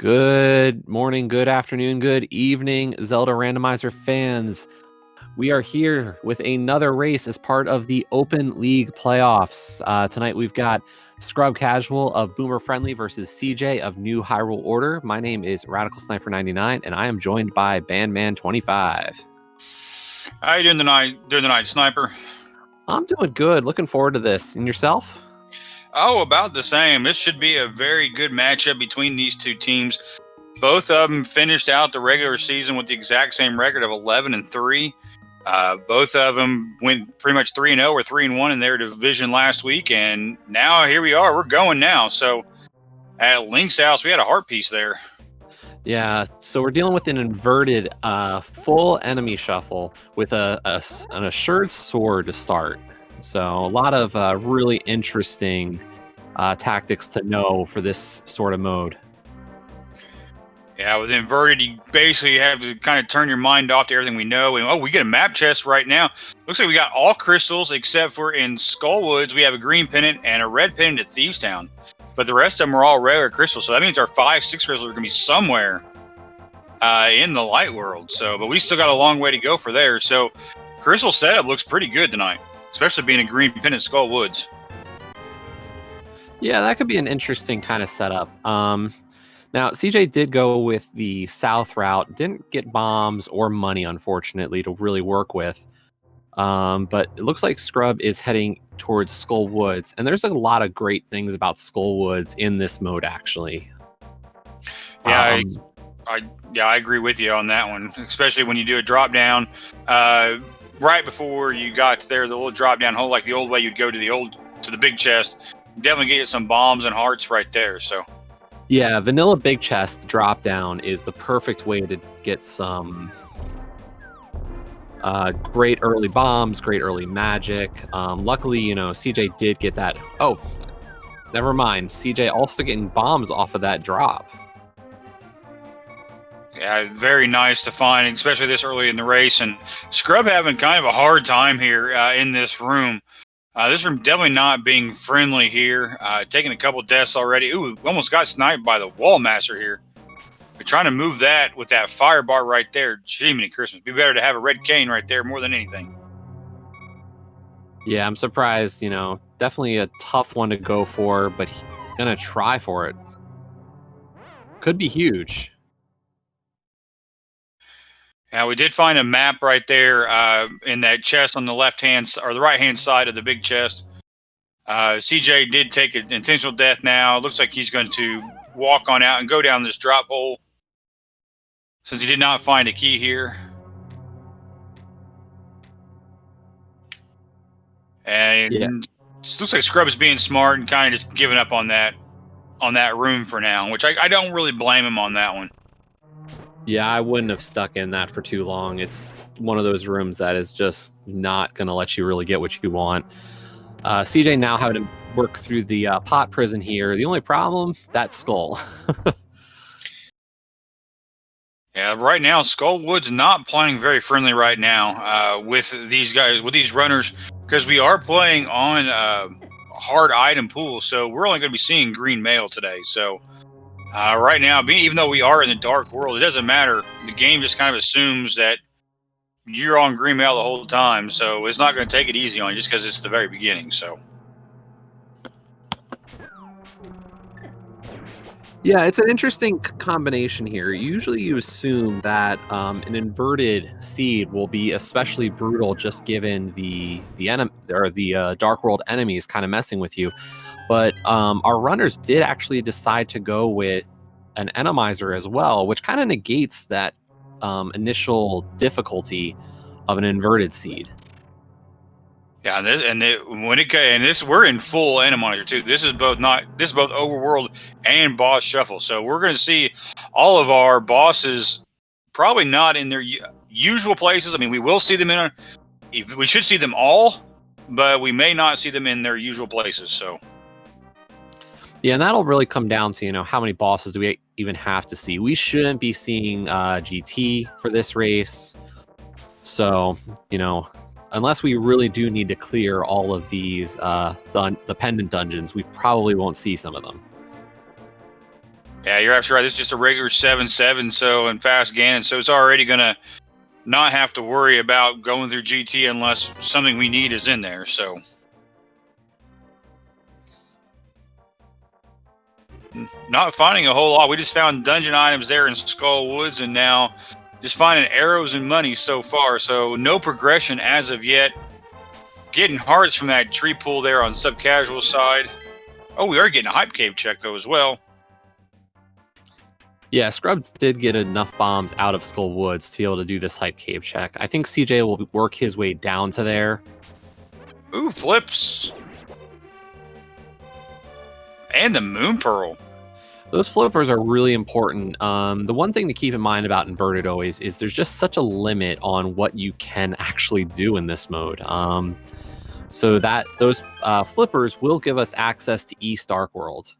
Good morning, good afternoon, good evening, Zelda Randomizer fans. We are here with another race as part of the Open League playoffs. Tonight we've got Scrubcasual of Boomer Friendly versus SEJay of New Hyrule Order. My name is Radical Sniper 99, and I am joined by Bandman 25. How you doing tonight, Sniper? I'm doing good. Looking forward to this. And yourself? Oh, about the same. This should be a very good matchup between these two teams. Both of them finished out the regular season with the exact same record of 11-3. Both of them went pretty much 3-0 or 3-1 in their division last week, and now here we are. We're going now. So at Link's house, we had a heart piece there. Yeah, so we're dealing with an inverted full enemy shuffle with an assured sword to start. So a lot of really interesting tactics to know for this sort of mode. Yeah, with inverted, you basically have to kind of turn your mind off to everything we know. And we get a map chest right now. Looks like we got all crystals except for in Skullwoods, we have a green pennant and a red pennant at Thieves Town. But the rest of them are all regular crystals. So that means our 5-6 crystals are going to be somewhere in the light world. So, but we still got a long way to go for there. So crystal setup looks pretty good tonight, especially being a green pennant Skullwoods. Yeah, that could be an interesting kind of setup. Now, SEJay did go with the south route. Didn't get bombs or money, unfortunately, to really work with. But it looks like Scrub is heading towards Skullwoods, and there's a lot of great things about Skullwoods in this mode, actually. Yeah, I agree with you on that one, especially when you do a drop down right before you got to there, the little drop down hole, like the old way you'd go to the big chest. Definitely get some bombs and hearts right there. So. Yeah, vanilla big chest drop down is the perfect way to get some great early bombs, great early magic. Luckily, SEJay did get that. Oh, never mind. SEJay also getting bombs off of that drop. Yeah, very nice to find, especially this early in the race. And Scrub having kind of a hard time here in this room. This room definitely not being friendly here. Taking a couple deaths already. Ooh, we almost got sniped by the Wall Master here. We're trying to move that with that fire bar right there. Jiminy Christmas. Be better to have a red cane right there more than anything. Yeah, I'm surprised. Definitely a tough one to go for, but he's going to try for it. Could be huge. Now, we did find a map right there in that chest on the left-hand or the right-hand side of the big chest. SEJay did take an intentional death now. It looks like he's going to walk on out and go down this drop hole since he did not find a key here. And it looks like Scrub is being smart and kind of just giving up on that room for now, which I don't really blame him on that one. Yeah, I wouldn't have stuck in that for too long. It's one of those rooms that is just not going to let you really get what you want. SEJay now having to work through the pot prison here. The only problem, that skull. Yeah, right now, Skullwood's not playing very friendly right now with these guys, with these runners, because we are playing on hard item pools, so we're only going to be seeing green mail today. So right now, even though we are in the dark world, it doesn't matter. The game just kind of assumes that you're on green mail the whole time, so it's not going to take it easy on you just because it's the very beginning. So. Yeah, it's an interesting combination here. Usually you assume that an inverted seed will be especially brutal just given the dark world enemies kind of messing with you. But our runners did actually decide to go with an enemizer as well, which kind of negates that initial difficulty of an inverted seed. Yeah, we're in full enemizer too. This is both overworld and boss shuffle. So we're going to see all of our bosses probably not in their usual places. I mean, we will see them we should see them all, but we may not see them in their usual places. So. Yeah, and that'll really come down to, how many bosses do we even have to see. We shouldn't be seeing GT for this race. So, unless we really do need to clear all of these the pendant dungeons, we probably won't see some of them. Yeah, you're absolutely right. This is just a regular 7-7, so in fast Ganon, so it's already gonna not have to worry about going through GT unless something we need is in there. So not finding a whole lot. We just found dungeon items there in Skull Woods, and now just finding arrows and money so far. So no progression as of yet. Getting hearts from that tree pool there on Scrubcasual side. Oh, we are getting a hype cave check though as well. Yeah, Scrub did get enough bombs out of Skull Woods to be able to do this hype cave check. I think SEJay will work his way down to there. Ooh, flips. And the Moon Pearl. Those flippers are really important. The one thing to keep in mind about Inverted always is there's just such a limit on what you can actually do in this mode. So that those flippers will give us access to East Dark World.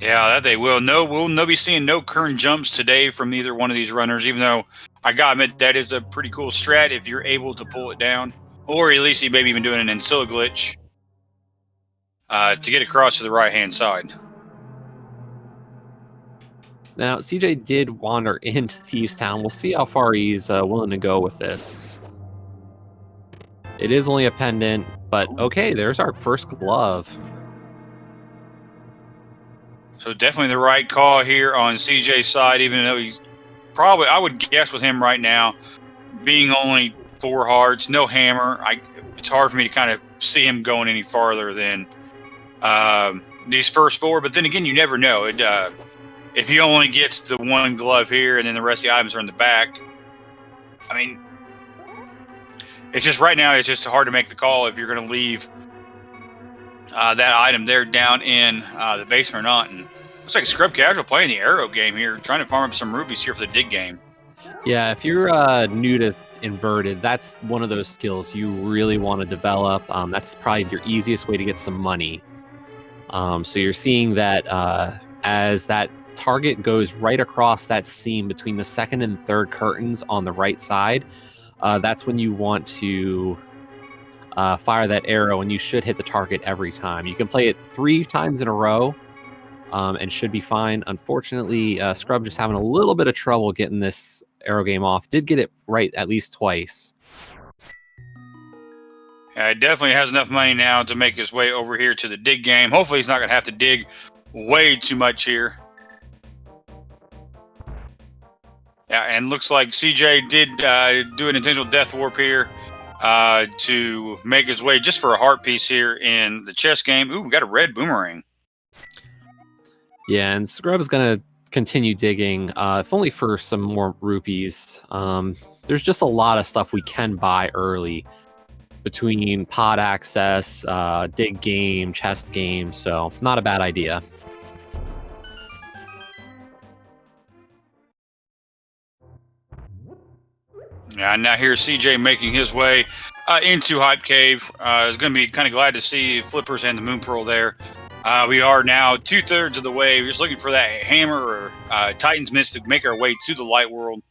Yeah, that they will. No, we'll be seeing no current jumps today from either one of these runners, even though I gotta admit that is a pretty cool strat if you're able to pull it down. Or at least maybe even doing an Ancilla glitch to get across to the right-hand side. Now, SEJay did wander into Thieves Town. We'll see how far he's willing to go with this. It is only a pendant, but okay, there's our first glove. So definitely the right call here on SEJay's side, even though he's probably, I would guess with him right now, being only 4 hearts, no hammer, it's hard for me to kind of see him going any farther than these first 4. But then again, you never know. If he only gets the 1 glove here and then the rest of the items are in the back, I mean, it's just right now, it's just hard to make the call if you're going to leave that item there down in the basement or not. And looks like Scrubcasual playing the arrow game here, trying to farm up some rubies here for the dig game. Yeah, if you're new to Inverted, that's one of those skills you really want to develop. That's probably your easiest way to get some money. So you're seeing that as that target goes right across that seam between the second and third curtains on the right side, that's when you want to fire that arrow, and you should hit the target every time. You can play it 3 times in a row and should be fine. Unfortunately, Scrub just having a little bit of trouble getting this arrow game off. Did get it right at least twice. Yeah, he definitely has enough money now to make his way over here to the dig game. Hopefully he's not going to have to dig way too much here. Yeah, and looks like SEJay did do an intentional death warp here to make his way just for a heart piece here in the chess game. Ooh, we got a red boomerang. Yeah, and Scrub is going to continue digging, if only for some more rupees. There's just a lot of stuff we can buy early between pod access, dig game, chest game, so not a bad idea. Yeah, now here's SEJay making his way into Hype Cave. Is going to be kind of glad to see Flippers and the Moon Pearl there. We are now 2/3 of the way. We're just looking for that hammer or Titan's Mist to make our way to the light world.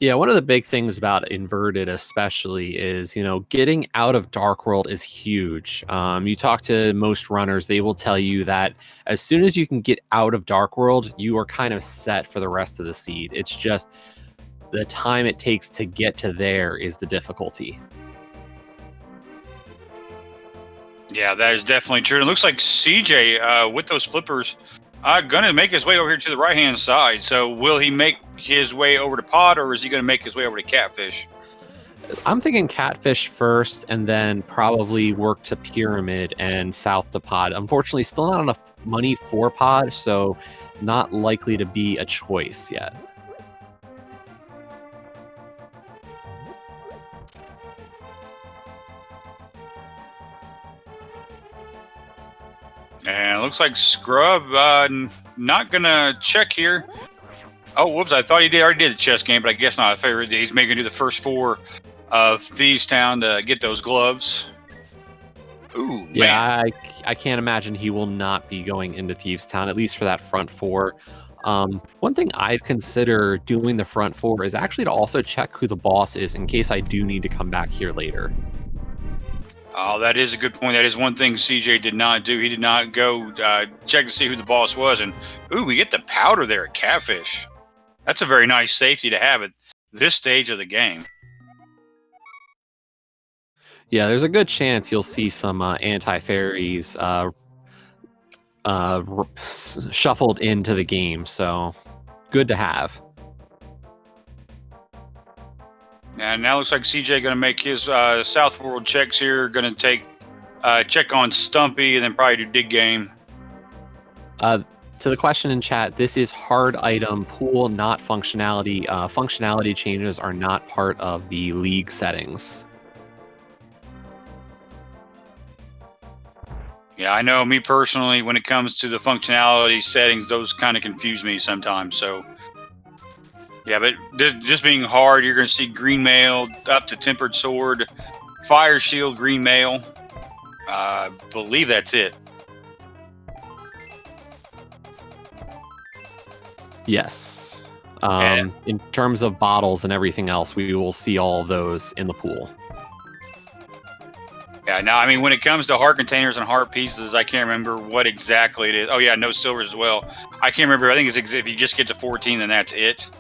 Yeah, one of the big things about Inverted especially is, getting out of Dark World is huge. You talk to most runners, they will tell you that as soon as you can get out of Dark World, you are kind of set for the rest of the seed. It's just the time it takes to get to there is the difficulty. Yeah, that is definitely true. It looks like SEJay with those flippers going to make his way over here to the right-hand side. So will he make his way over to Pod, or is he going to make his way over to Catfish? I'm thinking Catfish first, and then probably work to Pyramid and south to Pod. Unfortunately, still not enough money for Pod, so not likely to be a choice yet. And it looks like Scrub not going to check here. Oh, whoops. I thought he already did the chess game, but I guess not. I figured he's maybe going to do the first 4 of Thieves Town to get those gloves. Ooh, yeah, man. I can't imagine he will not be going into Thieves Town, at least for that front 4. One thing I'd consider doing the front 4 is actually to also check who the boss is in case I do need to come back here later. Oh, that is a good point. That is one thing SEJay did not do. He did not go check to see who the boss was. And, ooh, we get the powder there at Catfish. That's a very nice safety to have at this stage of the game. Yeah, there's a good chance you'll see some anti-fairies shuffled into the game, so good to have. And now looks like SEJay going to make his South World checks here. Going to take check on Stumpy and then probably do dig game. To the question in chat, this is hard item pool, not functionality. Functionality changes are not part of the league settings. Yeah, I know me personally, when it comes to the functionality settings, those kind of confuse me sometimes. So, yeah, but just being hard, you're going to see green mail up to tempered sword, fire shield, green mail. Believe that's it. Yes. In terms of bottles and everything else, we will see all of those in the pool. Yeah, now, I mean, when it comes to heart containers and heart pieces, I can't remember what exactly it is. Oh, yeah, no silvers as well. I can't remember. I think it's if you just get to 14, then that's it.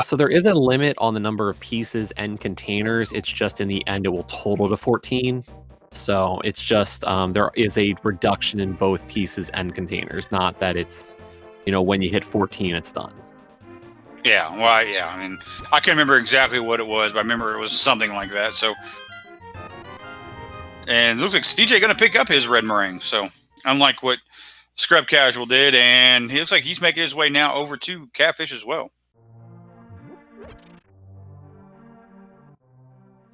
So there is a limit on the number of pieces and containers. It's just in the end, it will total to 14. So it's just there is a reduction in both pieces and containers. Not that it's, when you hit 14, it's done. Yeah, well, yeah. I mean, I can't remember exactly what it was, but I remember it was something like that. So. And it looks like SEJay going to pick up his red meringue. So, unlike what Scrubcasual did, and he looks like he's making his way now over to Catfish as well.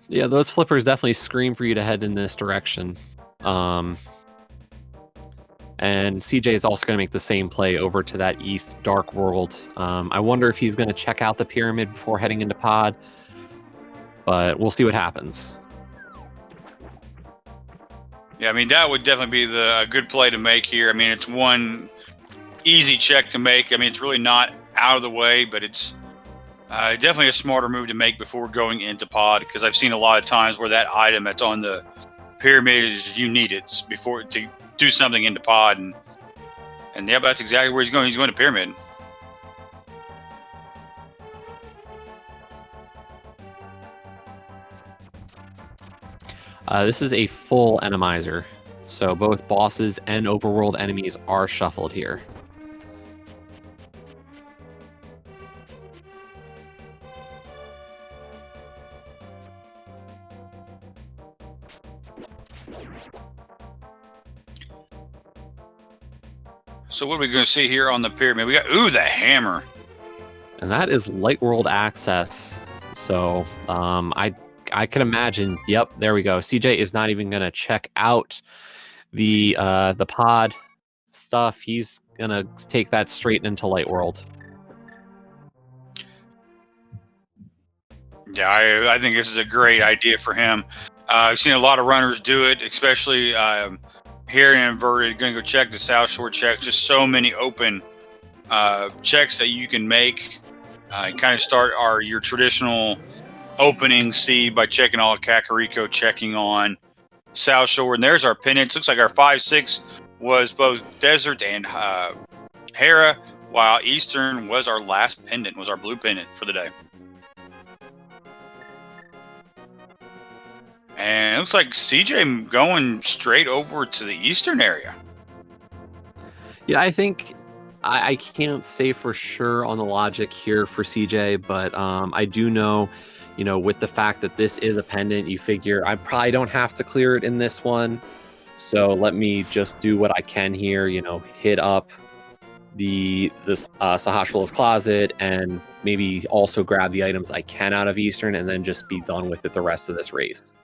Yeah, those flippers definitely scream for you to head in this direction. And SEJay is also going to make the same play over to that east dark world. I wonder if he's going to check out the pyramid before heading into pod, but we'll see what happens. Yeah, I mean, that would definitely be a good play to make here. I mean, it's one easy check to make. I mean, it's really not out of the way, but it's definitely a smarter move to make before going into pod, because I've seen a lot of times where that item that's on the pyramid is you need it before to do something into pod, and yeah, that's exactly where he's going. He's going to pyramid. This is a full enemizer, so both bosses and overworld enemies are shuffled here. So what are we going to see here on the pyramid? We got, ooh, the hammer. And that is light world access. So I can imagine. Yep, there we go. SEJay is not even going to check out the pod stuff. He's going to take that straight into light world. Yeah, I think this is a great idea for him. I've seen a lot of runners do it, especially here in Inverted. Going to go check the South Shore checks. Just so many open checks that you can make. Kind of start your traditional opening seed by checking all Kakariko, checking on South Shore. And there's our pendants. Looks like our 5-6 was both Desert and Hera, while Eastern was our last pendant, was our blue pendant for the day. And it looks like SEJay going straight over to the Eastern area. Yeah, I think I can't say for sure on the logic here for SEJay, but I do know, with the fact that this is a pendant, you figure I probably don't have to clear it in this one. So let me just do what I can here, hit up this Sahasrah's closet and maybe also grab the items I can out of Eastern and then just be done with it the rest of this race.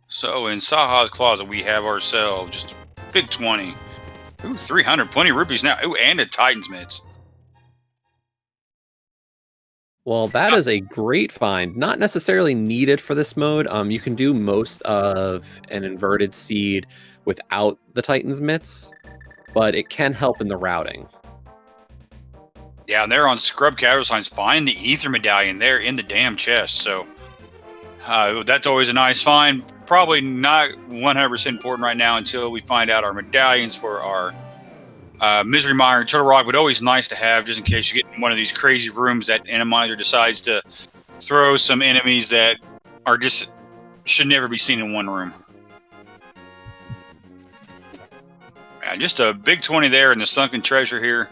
So in Saha's closet, we have ourselves just a big 20. Ooh, 300, plenty of rupees now. Ooh, and a Titan's mitts. Well, that is a great find. Not necessarily needed for this mode. You can do most of an inverted seed without the Titan's mitts, but it can help in the routing. Yeah, and they're on Scrubcasual signs. Find the Ether Medallion there in the damn chest. So that's always a nice find. Probably not 100% important right now until we find out our medallions for our Misery Mire and Turtle Rock, but always nice to have just in case you get in one of these crazy rooms that Enemizer decides to throw some enemies that are just should never be seen in one room. Yeah, just a big 20 there in the Sunken Treasure here.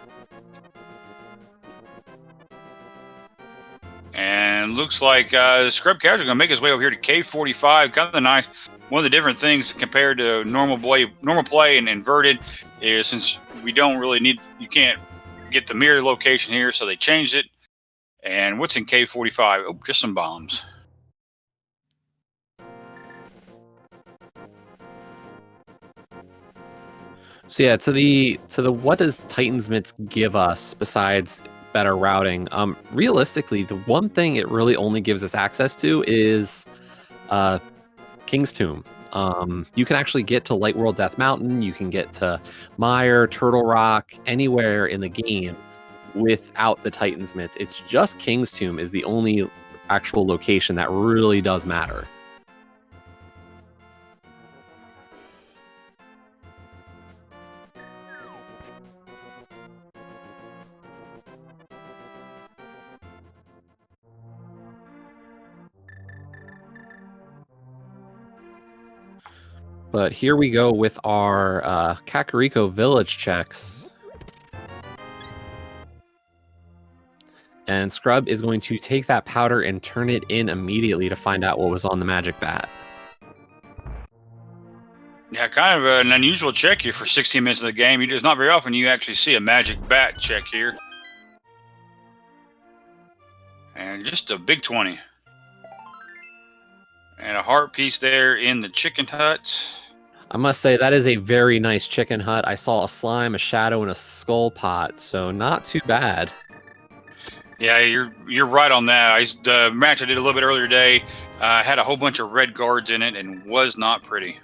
And looks like Scrubcasual going to make his way over here to K45. Kind of nice. One of the different things compared to normal play and inverted is since we don't really need, you can't get the mirror location here, so they changed it. And what's in K45? Oh, just some bombs. So yeah, to the what does Titan's Mitts give us besides better routing? Realistically, the one thing it really only gives us access to is King's Tomb. You can actually get to Light World Death Mountain, you can get to Mire, Turtle Rock, anywhere in the game without the Titan's Mitts. It's just King's Tomb is the only actual location that really does matter. But here we go with our Kakariko Village checks. And Scrub is going to take that powder and turn it in immediately to find out what was on the magic bat. Yeah, kind of an unusual check here for 16 minutes of the game. It's not very often you actually see a magic bat check here. And just a big 20. And a heart piece there in the chicken hut. I must say, that is a very nice chicken hut. I saw a slime, a shadow, and a skull pot, so not too bad. Yeah, you're right on that. The match I did a little bit earlier today had a whole bunch of red guards in it and was not pretty.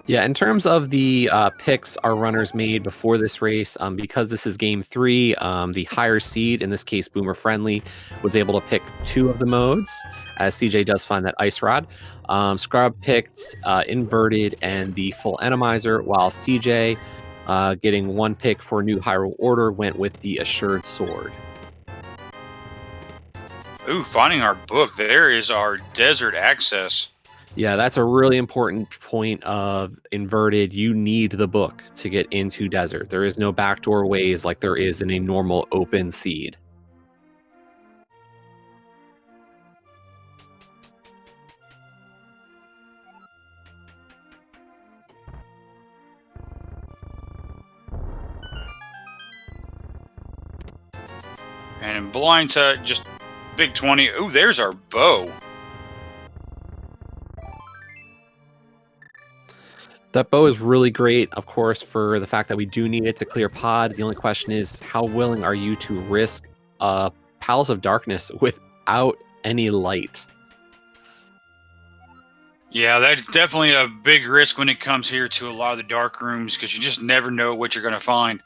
Yeah, in terms of the picks our runners made before this race, because this is game 3, the higher seed, in this case Boomer Friendly, was able to pick 2 of the modes, as SEJay does find that Ice Rod. Scrub picked Inverted and the full Enemizer, while SEJay, getting 1 pick for New Hyrule Order, went with the Assured Sword. Ooh, finding our book. There is our desert access. Yeah, that's a really important point of Inverted. You need the book to get into Desert. There is no backdoor ways like there is in a normal open seed. And in Blind Touch, just big 20. Ooh, there's our bow. That bow is really great, of course, for the fact that we do need it to clear pod. The only question is, how willing are you to risk Palace of Darkness without any light? Yeah, that's definitely a big risk when it comes here to a lot of the dark rooms because you just never know what you're going to find.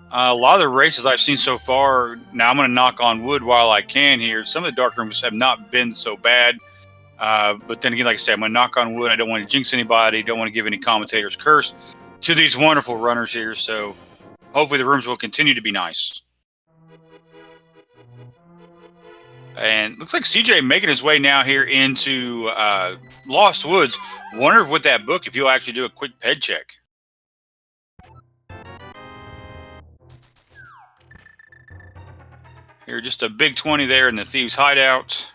A lot of the races I've seen so far, now I'm going to knock on wood while I can here. Some of the dark rooms have not been so bad. But then again, like I said, I'm going to knock on wood. I don't want to jinx anybody. Don't want to give any commentators curse to these wonderful runners here. So hopefully the rooms will continue to be nice. And looks like SEJay making his way now here into Lost Woods. Wonder with that book if you'll actually do a quick ped check. Here, just a big 20 there in the Thieves' Hideout.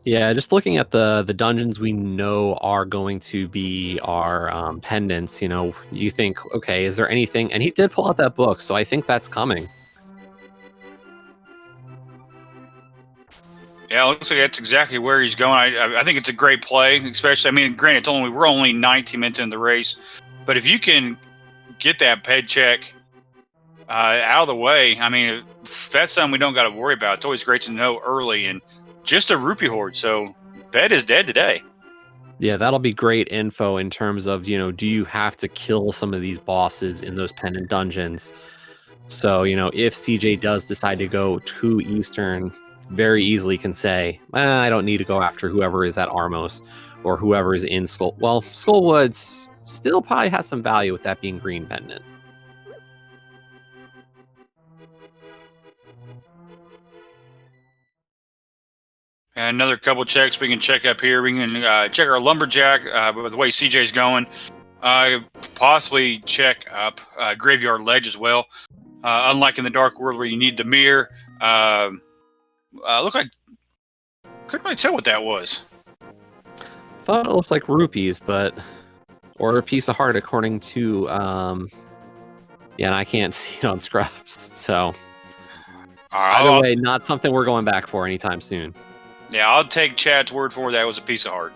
Yeah, just looking at the dungeons we know are going to be our pendants, you think, okay, is there anything? And he did pull out that book, so I think that's coming. Yeah, it looks like that's exactly where he's going. I think it's a great play, especially, granted, we're only 19 minutes in the race, but if you can get that ped check out of the way, that's something we don't got to worry about. It's always great to know early, and just a rupee horde, so Bed is dead today. Yeah, that'll be great info in terms of, do you have to kill some of these bosses in those pendant dungeons? So, if CJ does decide to go to Eastern, very easily can say, I don't need to go after whoever is at Armos or whoever is in Skull. Well, Skullwoods still probably has some value with that being green pendant. And another couple checks we can check up here. We can check our lumberjack, but with the way CJ's going, possibly check up graveyard ledge as well. Unlike in the Dark World where you need the mirror, look like couldn't really tell what that was. Thought it looked like rupees, or a piece of heart, according to and I can't see it on Scrubs. So either way, not something we're going back for anytime soon. Yeah, I'll take Chad's word for it. That was a piece of heart.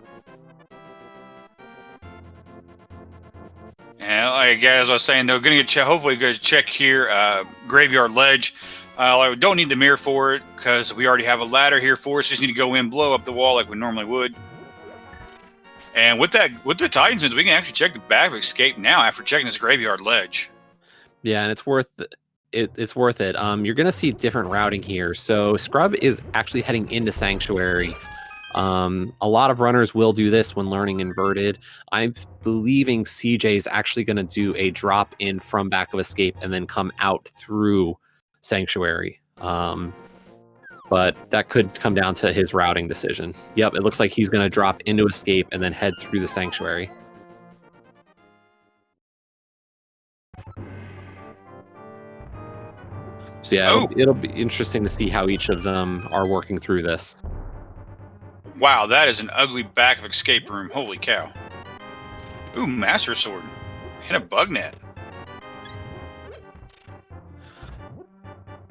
And like as I was saying, though, going to hopefully go check here, graveyard ledge. I don't need the mirror for it because we already have a ladder here for us. Just need to go in, blow up the wall like we normally would. And with the Titansmans, we can actually check the back of escape now after checking this graveyard ledge. Yeah, and it's worth it. It's worth it. You're going to see different routing here. So Scrub is actually heading into Sanctuary. A lot of runners will do this when learning inverted. I'm believing CJ is actually going to do a drop in from back of escape and then come out through Sanctuary. But that could come down to his routing decision. Yep, it looks like he's going to drop into escape and then head through the Sanctuary. So yeah, it'll be interesting to see how each of them are working through this. Wow, that is an ugly back of escape room. Holy cow. Ooh, Master Sword. And a bug net.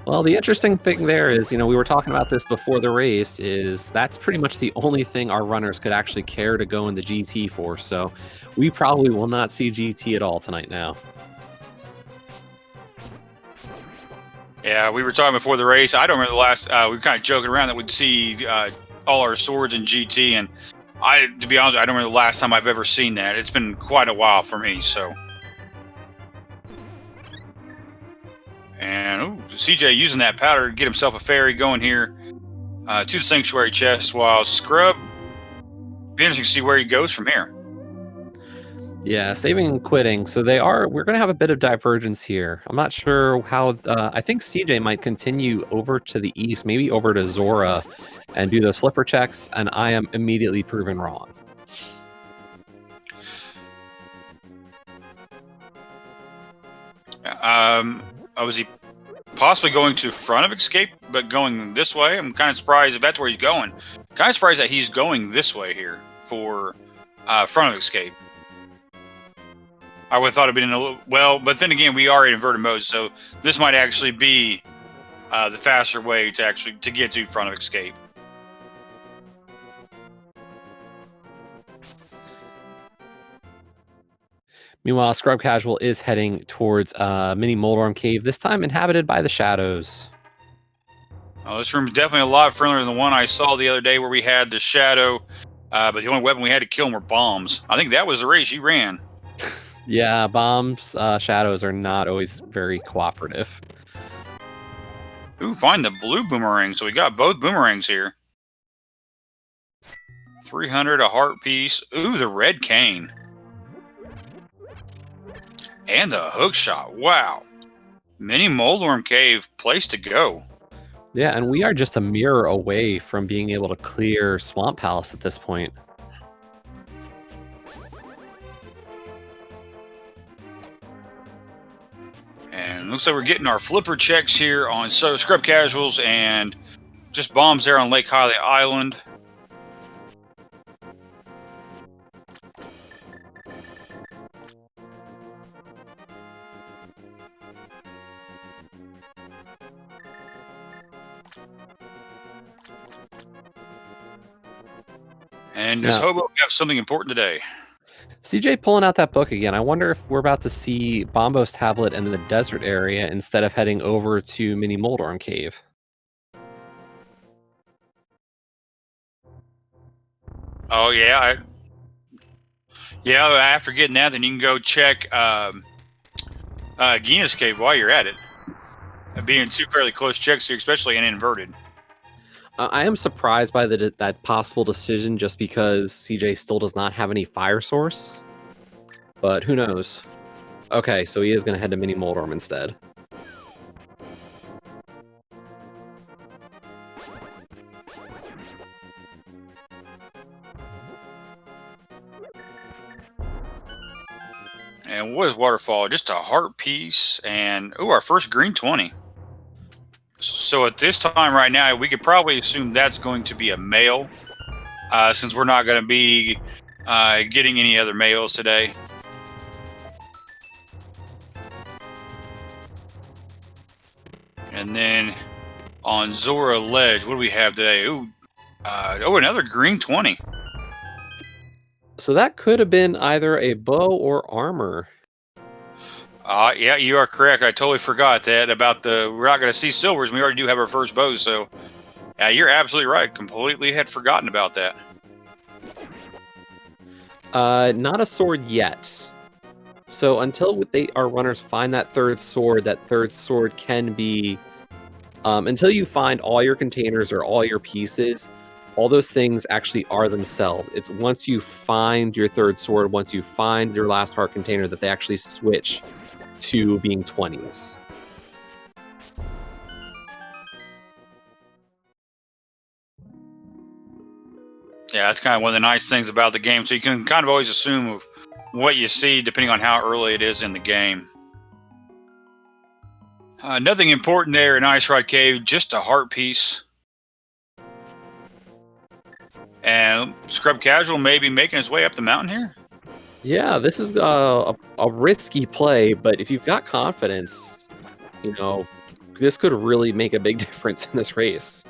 Well, the interesting thing there is, we were talking about this before the race, is that's pretty much the only thing our runners could actually care to go in the GT for. So we probably will not see GT at all tonight now. Yeah, we were talking before the race. I don't remember the last, we were kind of joking around that we'd see all our swords in GT. And to be honest, I don't remember the last time I've ever seen that. It's been quite a while for me, so. And CJ using that powder to get himself a fairy going here to the Sanctuary chest, while Scrub, be interesting to see where he goes from here. Yeah, saving and quitting. So we're going to have a bit of divergence here. I'm not sure how, I think CJ might continue over to the east, maybe over to Zora and do those flipper checks, and I am immediately proven wrong. Was he possibly going to front of escape, but going this way? I'm kind of surprised if that's where he's going. Kind of surprised that he's going this way here for front of escape. I would have thought it'd been a little, well, but then again, we are in inverted mode, so this might actually be the faster way to get to front of escape. Meanwhile, Scrubcasual is heading towards Mini Moldorm Cave, this time inhabited by the shadows. Oh, this room is definitely a lot friendlier than the one I saw the other day where we had the shadow, but the only weapon we had to kill him were bombs. I think that was the race you ran. Yeah, bombs, shadows are not always very cooperative. Ooh, find the blue boomerang. So we got both boomerangs here. 300, a heart piece. Ooh, the red cane. And the hook shot. Wow. Mini Moldorm Cave, place to go. Yeah, and we are just a mirror away from being able to clear Swamp Palace at this point. And looks like we're getting our flipper checks here on Scrubcasuals and just bombs there on Lake Hylia Island. And just hope we have something important today. CJ pulling out that book again. I wonder if we're about to see Bombo's tablet in the desert area instead of heading over to Mini Moldorm Cave. Oh, yeah. Yeah, after getting that, then you can go check Gina's Cave while you're at it. being two fairly close checks here, especially in inverted. I am surprised by that possible decision just because SEJay still does not have any fire source. But who knows? Okay, so he is going to head to Mini Moldorm instead. And what is Waterfall? Just a heart piece and, oh, our first green 20. So at this time right now, we could probably assume that's going to be a male, since we're not going to be getting any other males today. And then on Zora Ledge, what do we have today? Ooh, another green 20. So that could have been either a bow or armor. Yeah, you are correct. I totally forgot that about we're not going to see silvers. We already do have our first bow, so yeah, you're absolutely right. Completely had forgotten about that. Not a sword yet. So until our runners find that third sword can be... until you find all your containers or all your pieces, all those things actually are themselves. It's once you find your third sword, once you find your last heart container, that they actually switch to being 20s. Yeah, that's kind of one of the nice things about the game. So you can kind of always assume of what you see depending on how early it is in the game. Nothing important there in Ice Rod Cave, just a heart piece. And Scrubcasual may be making his way up the mountain here. Yeah, this is a risky play, but if you've got confidence, you know, this could really make a big difference in this race.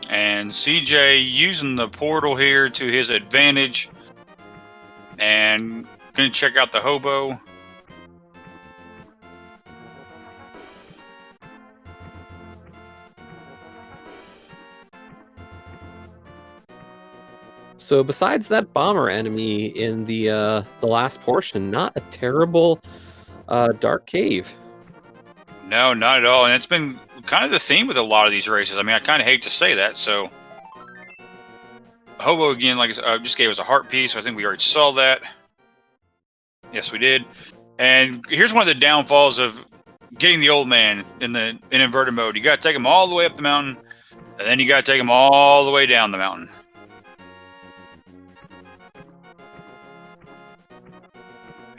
And SEJay using the portal here to his advantage. And going to check out the hobo. So besides that bomber enemy in the last portion, not a terrible dark cave. No, not at all. And it's been kind of the theme with a lot of these races. I mean, I kind of hate to say that. So hobo again, like I said, just gave us a heart piece. So I think we already saw that. Yes, we did. And here's one of the downfalls of getting the old man in inverted mode. You got to take him all the way up the mountain, and then you got to take him all the way down the mountain.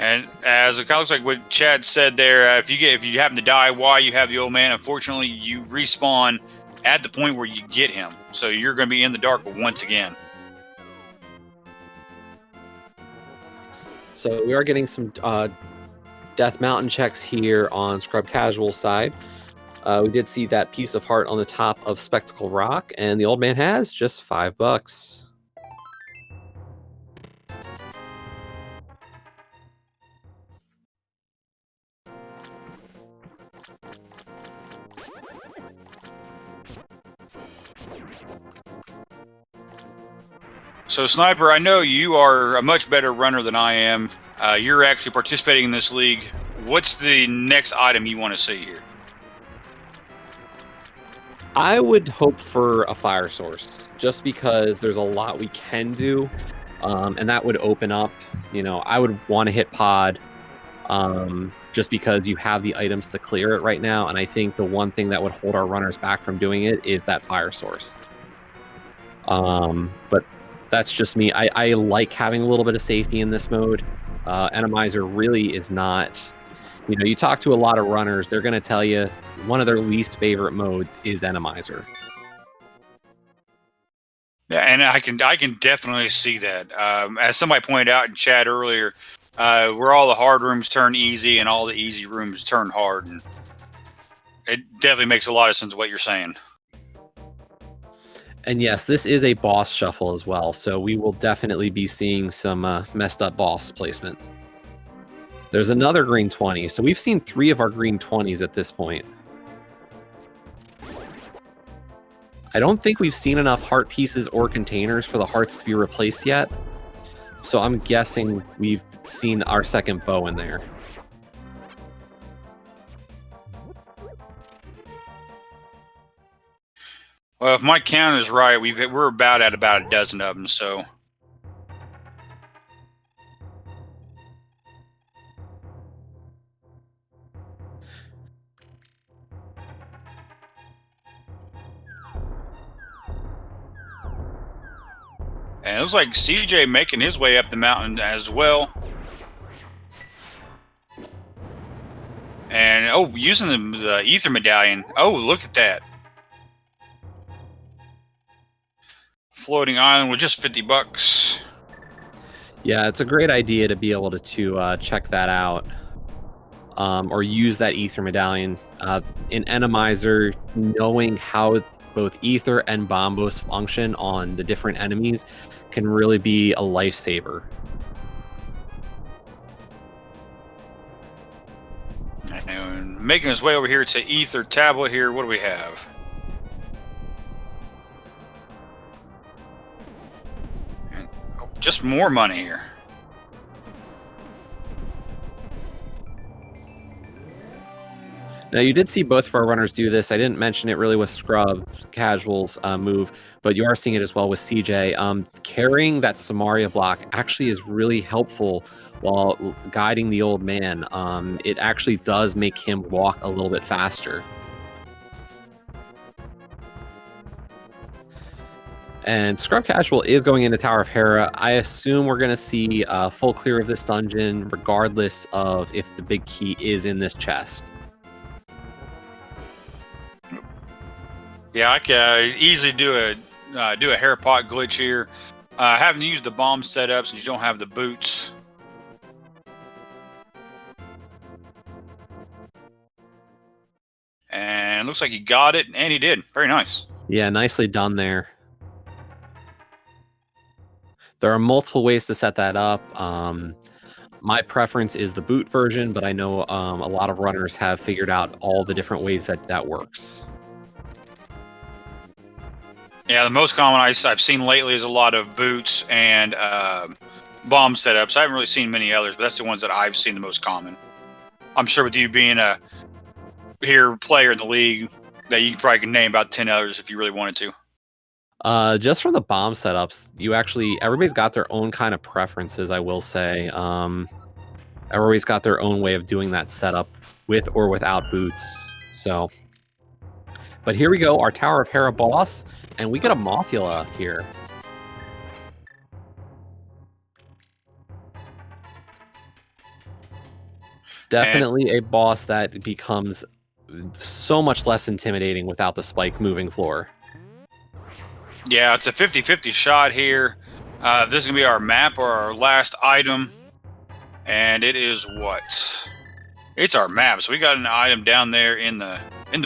And as it kind of looks like what Chad said there, if you happen to die while you have the old man, unfortunately you respawn at the point where you get him. So you're going to be in the dark once again. So we are getting some Death Mountain checks here on Scrubcasual side. We did see that piece of heart on the top of Spectacle Rock, and the old man has just $5. So, Sniper, I know you are a much better runner than I am. You're actually participating in this league. What's the next item you want to see here? I would hope for a fire source, just because there's a lot we can do, and that would open up. You know, I would want to hit pod, just because you have the items to clear it right now, and I think the one thing that would hold our runners back from doing it is that fire source. But that's just me. I like having a little bit of safety in this mode. Enemizer really is not... You know, you talk to a lot of runners, they're going to tell you one of their least favorite modes is Enemizer. Yeah, and I can definitely see that. As somebody pointed out in chat earlier, where all the hard rooms turn easy and all the easy rooms turn hard. And it definitely makes a lot of sense what you're saying. And yes, this is a boss shuffle as well, so we will definitely be seeing some messed up boss placement. There's another green 20, so we've seen 3 of our green 20s at this point. I don't think we've seen enough heart pieces or containers for the hearts to be replaced yet, so I'm guessing we've seen our second bow in there. Well, if my count is right, we're about at about a dozen of them. So. And it looks like SEJay making his way up the mountain as well. And, oh, using the ether medallion. Oh, look at that. Floating island with just 50 bucks. Yeah, it's a great idea to be able to check that out. Or use that ether medallion. In Enemizer, knowing how both ether and bombos function on the different enemies can really be a lifesaver. And making his way over here to ether tablet here, what do we have? And, oh, just more money here. Now, you did see both of our runners do this. I didn't mention it really with Scrubcasual's move, but you are seeing it as well with SEJay. Carrying that Samaria block actually is really helpful while guiding the old man. It actually does make him walk a little bit faster. And Scrubcasual is going into Tower of Hera. I assume we're going to see full clear of this dungeon, regardless of if the big key is in this chest. Yeah, I can easily do a hair pot glitch here. Having to use the bomb setups and you don't have the boots. And looks like he got it, and he did. Very nice. Yeah, nicely done there. There are multiple ways to set that up. My preference is the boot version, but I know a lot of runners have figured out all the different ways that works. Yeah, the most common I've seen lately is a lot of boots and bomb setups. I haven't really seen many others, but that's the ones that I've seen the most common. I'm sure with you being a player in the league, that you probably can name about 10 others if you really wanted to. Just from the bomb setups, everybody's got their own kind of preferences, I will say. Everybody's got their own way of doing that setup with or without boots. So, but here we go, our Tower of Hera boss, and we get a Mothula here. Definitely a boss that becomes so much less intimidating without the spike moving floor. Yeah, it's a 50-50 shot here. This is going to be our map or our last item. And it is what? It's our map. So we got an item down there in the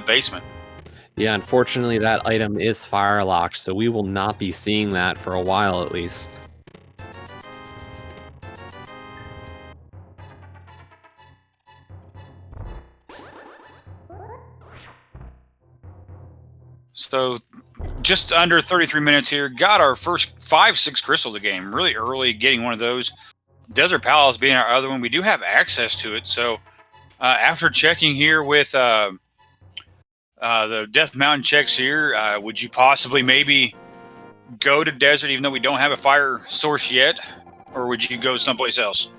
basement. Yeah, unfortunately, that item is fire locked, so we will not be seeing that for a while at least. So just under 33 minutes here. Got our first 5-6 crystals of the game. Really early getting one of those. Desert Palace being our other one. We do have access to it. So after checking here with the Death Mountain checks here, would you possibly maybe go to Desert even though we don't have a fire source yet? Or would you go someplace else?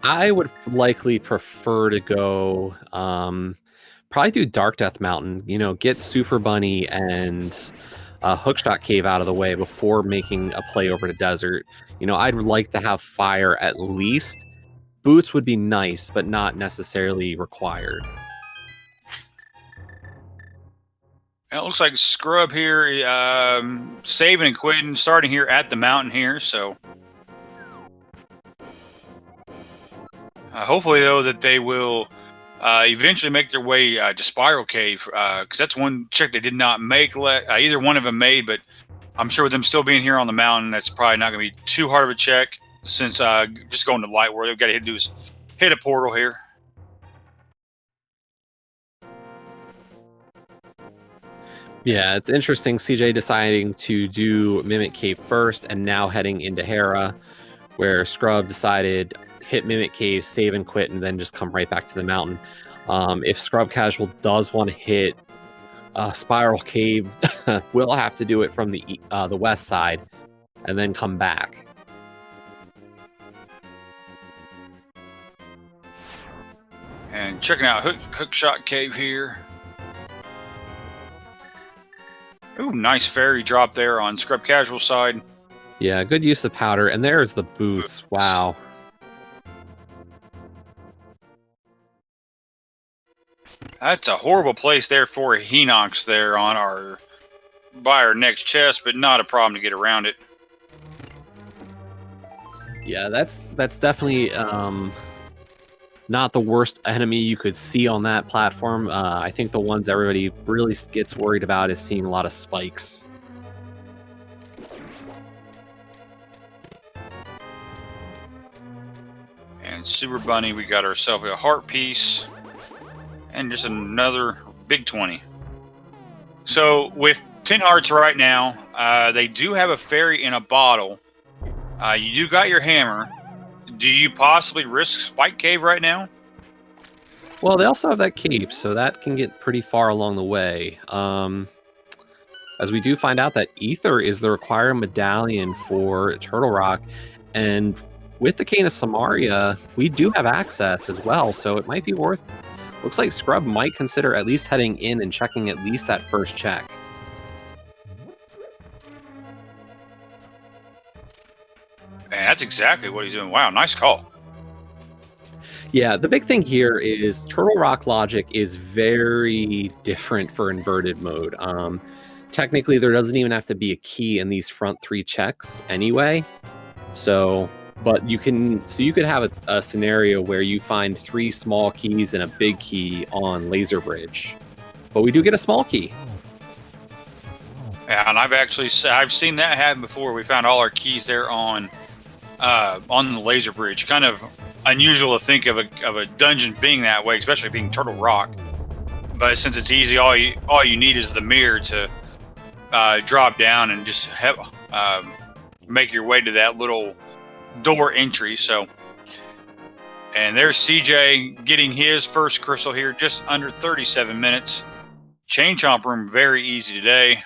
I would likely prefer to go... probably do Dark Death Mountain, get Super Bunny and Hookshot Cave out of the way before making a play over to Desert. I'd like to have fire at least. Boots would be nice, but not necessarily required. It looks like Scrub here, saving and quitting, starting here at the mountain here, so... hopefully, though, that they will... eventually make their way to Spiral Cave, because that's one check they did not make. Either one of them made, but I'm sure with them still being here on the mountain, that's probably not going to be too hard of a check, since just going to Light World, they've got to do is hit a portal here. Yeah, it's interesting, SEJay deciding to do Mimic Cave first, and now heading into Hera, where Scrub decided hit Mimic Cave, save and quit, and then just come right back to the mountain. If Scrubcasual does want to hit Spiral Cave will have to do it from the west side and then come back. And checking out Hookshot Cave here. Ooh, nice fairy drop there on Scrubcasual side. Yeah, good use of powder. And there's the boots. Wow. That's a horrible place there for a Hinox there on by our next chest, but not a problem to get around it. Yeah, that's definitely not the worst enemy you could see on that platform. I think the ones everybody really gets worried about is seeing a lot of spikes. And Super Bunny, we got ourselves a heart piece. And just another big 20. So with 10 hearts right now, they do have a fairy in a bottle. You do got your hammer. Do you possibly risk Spike Cave right now? Well, they also have that cape, so that can get pretty far along the way. As we do find out that Ether is the required medallion for Turtle Rock, and with the Cane of Samaria, we do have access as well, so it might be worth... Looks like Scrub might consider at least heading in and checking at least that first check. Man, that's exactly what he's doing. Wow, nice call. Yeah, the big thing here is Turtle Rock logic is very different for inverted mode. Technically, there doesn't even have to be a key in these front 3 checks anyway. So... But you could have a scenario where you find 3 small keys and a big key on Laser Bridge, but we do get a small key. Yeah, and I've seen that happen before. We found all our keys there on the Laser Bridge. Kind of unusual to think of a dungeon being that way, especially being Turtle Rock. But since it's easy, all you need is the mirror to drop down and just make your way to that little door entry. So, and there's SEJay getting his first crystal here, just under 37 minutes. Chain Chomp room very easy today.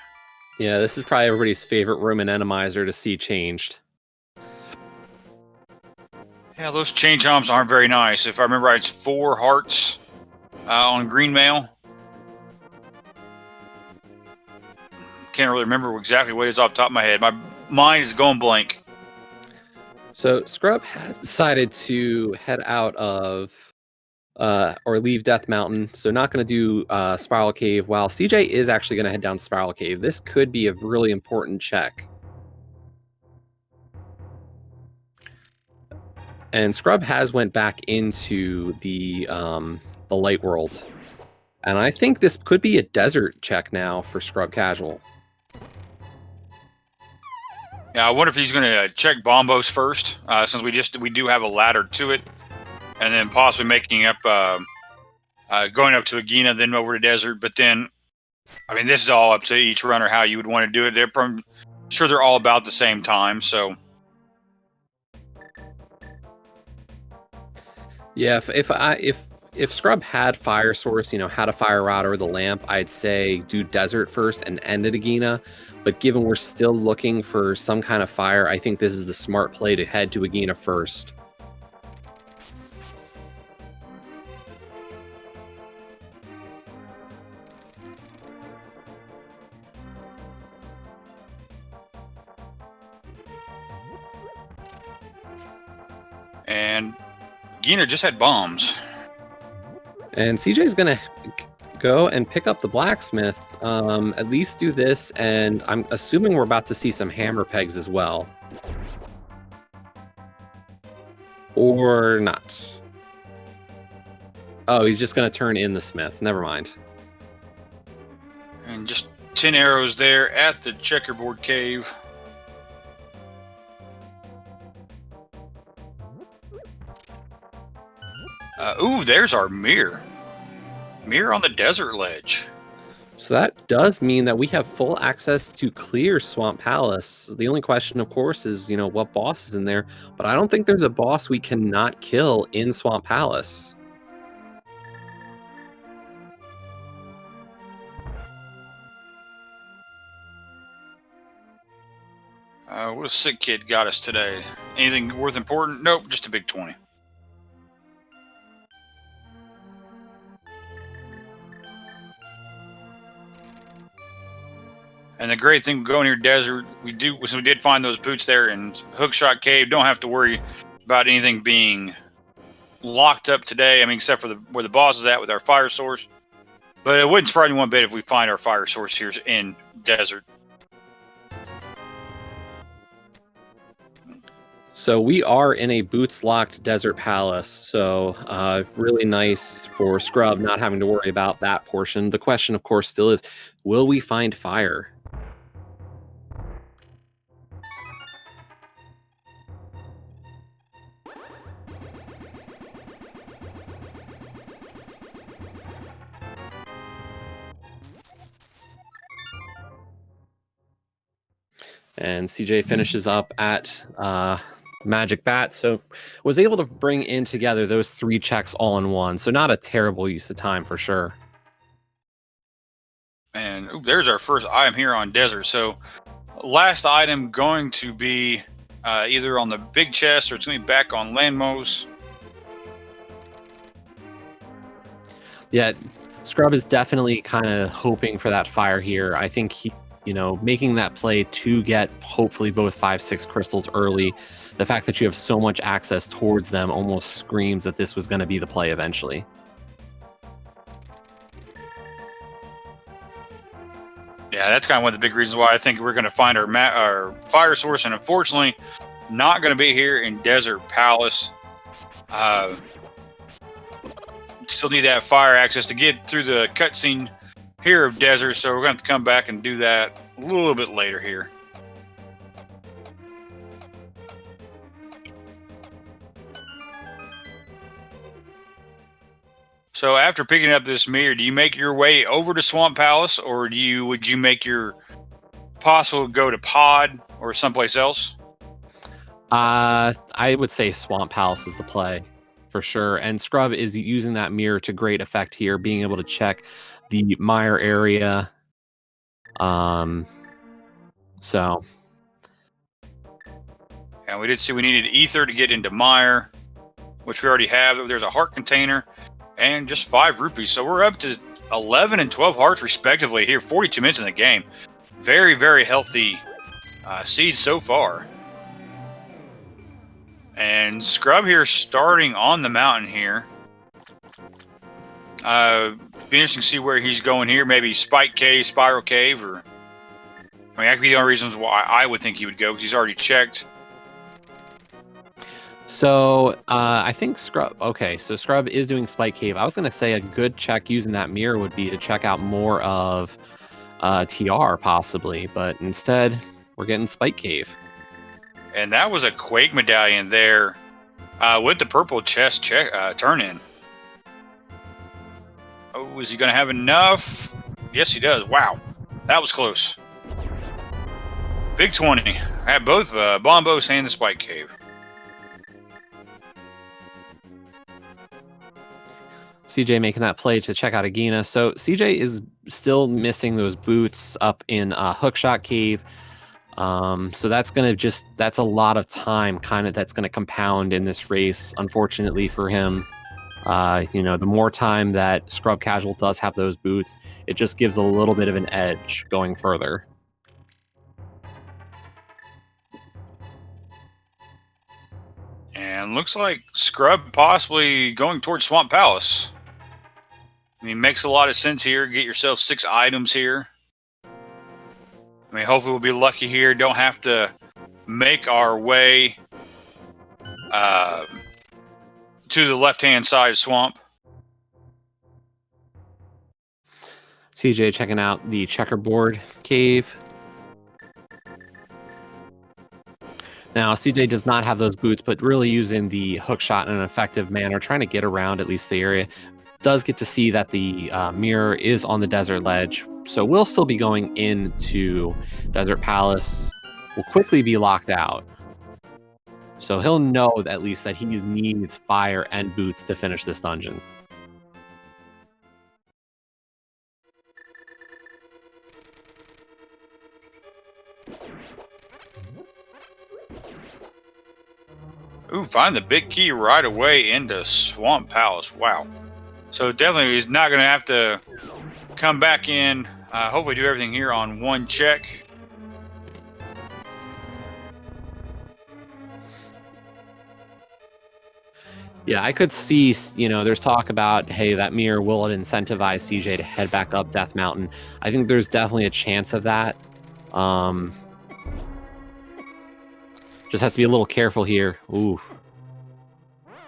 Yeah, this is probably everybody's favorite room in Enemizer to see changed. Yeah, those Chain Chomps aren't very nice. If I remember right, it's 4 hearts on green mail. Can't really remember exactly what it is off the top of my head. My mind is going blank. So Scrub has decided to head out of or leave Death Mountain. So not going to do Spiral Cave, while SEJay is actually going to head down Spiral Cave. This could be a really important check. And Scrub has went back into the light world. And I think this could be a desert check now for Scrubcasual. Yeah, I wonder if he's going to check Bombos first, since we do have a ladder to it, and then possibly making up, going up to Agena, then over to Desert. But then, I mean, this is all up to each runner how you would want to do it. I'm sure they're all about the same time, so. Yeah, if Scrub had Fire Source, had a Fire Rod or the Lamp, I'd say do Desert first and end at Agena. But given we're still looking for some kind of fire, I think this is the smart play to head to Agena first. And Agena just had bombs. And SEJay's going to go and pick up the blacksmith, at least do this, and I'm assuming we're about to see some hammer pegs as well. Or not. Oh, he's just going to turn in the smith. Never mind. And just 10 arrows there at the checkerboard cave. Ooh, there's our mirror. Mirror on the desert ledge. So that does mean that we have full access to clear Swamp Palace. The only question, of course, is, what boss is in there. But I don't think there's a boss we cannot kill in Swamp Palace. What a sick kid got us today. Anything worth important? Nope, just a big 20. And the great thing going here, desert, we did find those boots there in Hookshot Cave. Don't have to worry about anything being locked up today. I mean, except for where the boss is at with our fire source. But it wouldn't surprise me one bit if we find our fire source here in desert. So we are in a boots-locked desert palace. So really nice for Scrub not having to worry about that portion. The question, of course, still is, will we find fire? And SEJay finishes up at Magic Bat, so was able to bring in together those 3 checks all in one. So not a terrible use of time for sure. And there's our first item here on desert. So last item going to be either on the big chest or it's going to be back on Landmos. Yeah, Scrub is definitely kind of hoping for that fire here. I think he, making that play to get hopefully both 5-6 crystals early. The fact that you have so much access towards them almost screams that this was going to be the play eventually. Yeah, that's kind of one of the big reasons why I think we're going to find our fire source, and unfortunately, not going to be here in Desert Palace. Still need that fire access to get through the cutscene here of Desert, so we're going to have to come back and do that a little bit later here. So after picking up this mirror, do you make your way over to Swamp Palace, or would you make your possible go to Pod or someplace else? I would say Swamp Palace is the play for sure. And Scrub is using that mirror to great effect here, being able to check the mire area. So. And we did see we needed ether to get into mire, which we already have. There's a heart container and just 5 rupees. So we're up to 11 and 12 hearts respectively here, 42 minutes in the game. Very, very healthy seeds so far. And Scrub here starting on the mountain here. Be interesting to see where he's going here. Maybe Spike Cave, Spiral Cave, or... I mean, that could be the only reasons why I would think he would go, because he's already checked. So I think Scrub... Okay, so Scrub is doing Spike Cave. I was going to say a good check using that mirror would be to check out more of TR, possibly. But instead, we're getting Spike Cave. And that was a Quake medallion there with the purple chest turn-in. Oh, is he going to have enough? Yes, he does. Wow. That was close. Big 20. I have both Bombos and the Spike Cave. SEJay making that play to check out Agina. So SEJay is still missing those boots up in Hookshot Cave. So that's that's a lot of time that's going to compound in this race, unfortunately for him. The more time that Scrubcasual does have those boots, it just gives a little bit of an edge going further. And looks like Scrub possibly going towards Swamp Palace. I mean, makes a lot of sense here. Get yourself 6 items here. I mean, hopefully we'll be lucky here. Don't have to make our way to the left-hand side swamp. SEJay checking out the checkerboard cave. Now, SEJay does not have those boots, but really using the hook shot in an effective manner, trying to get around at least the area. Does get to see that the mirror is on the desert ledge, so we'll still be going into Desert Palace. Will quickly be locked out. So he'll know at least that he needs fire and boots to finish this dungeon. Ooh, find the big key right away into Swamp Palace. Wow. So definitely he's not going to have to come back in. Hopefully do everything here on one check. Yeah, I could see, there's talk about, hey, that mirror, will it incentivize SEJay to head back up Death Mountain? I think there's definitely a chance of that. Just have to be a little careful here. Ooh.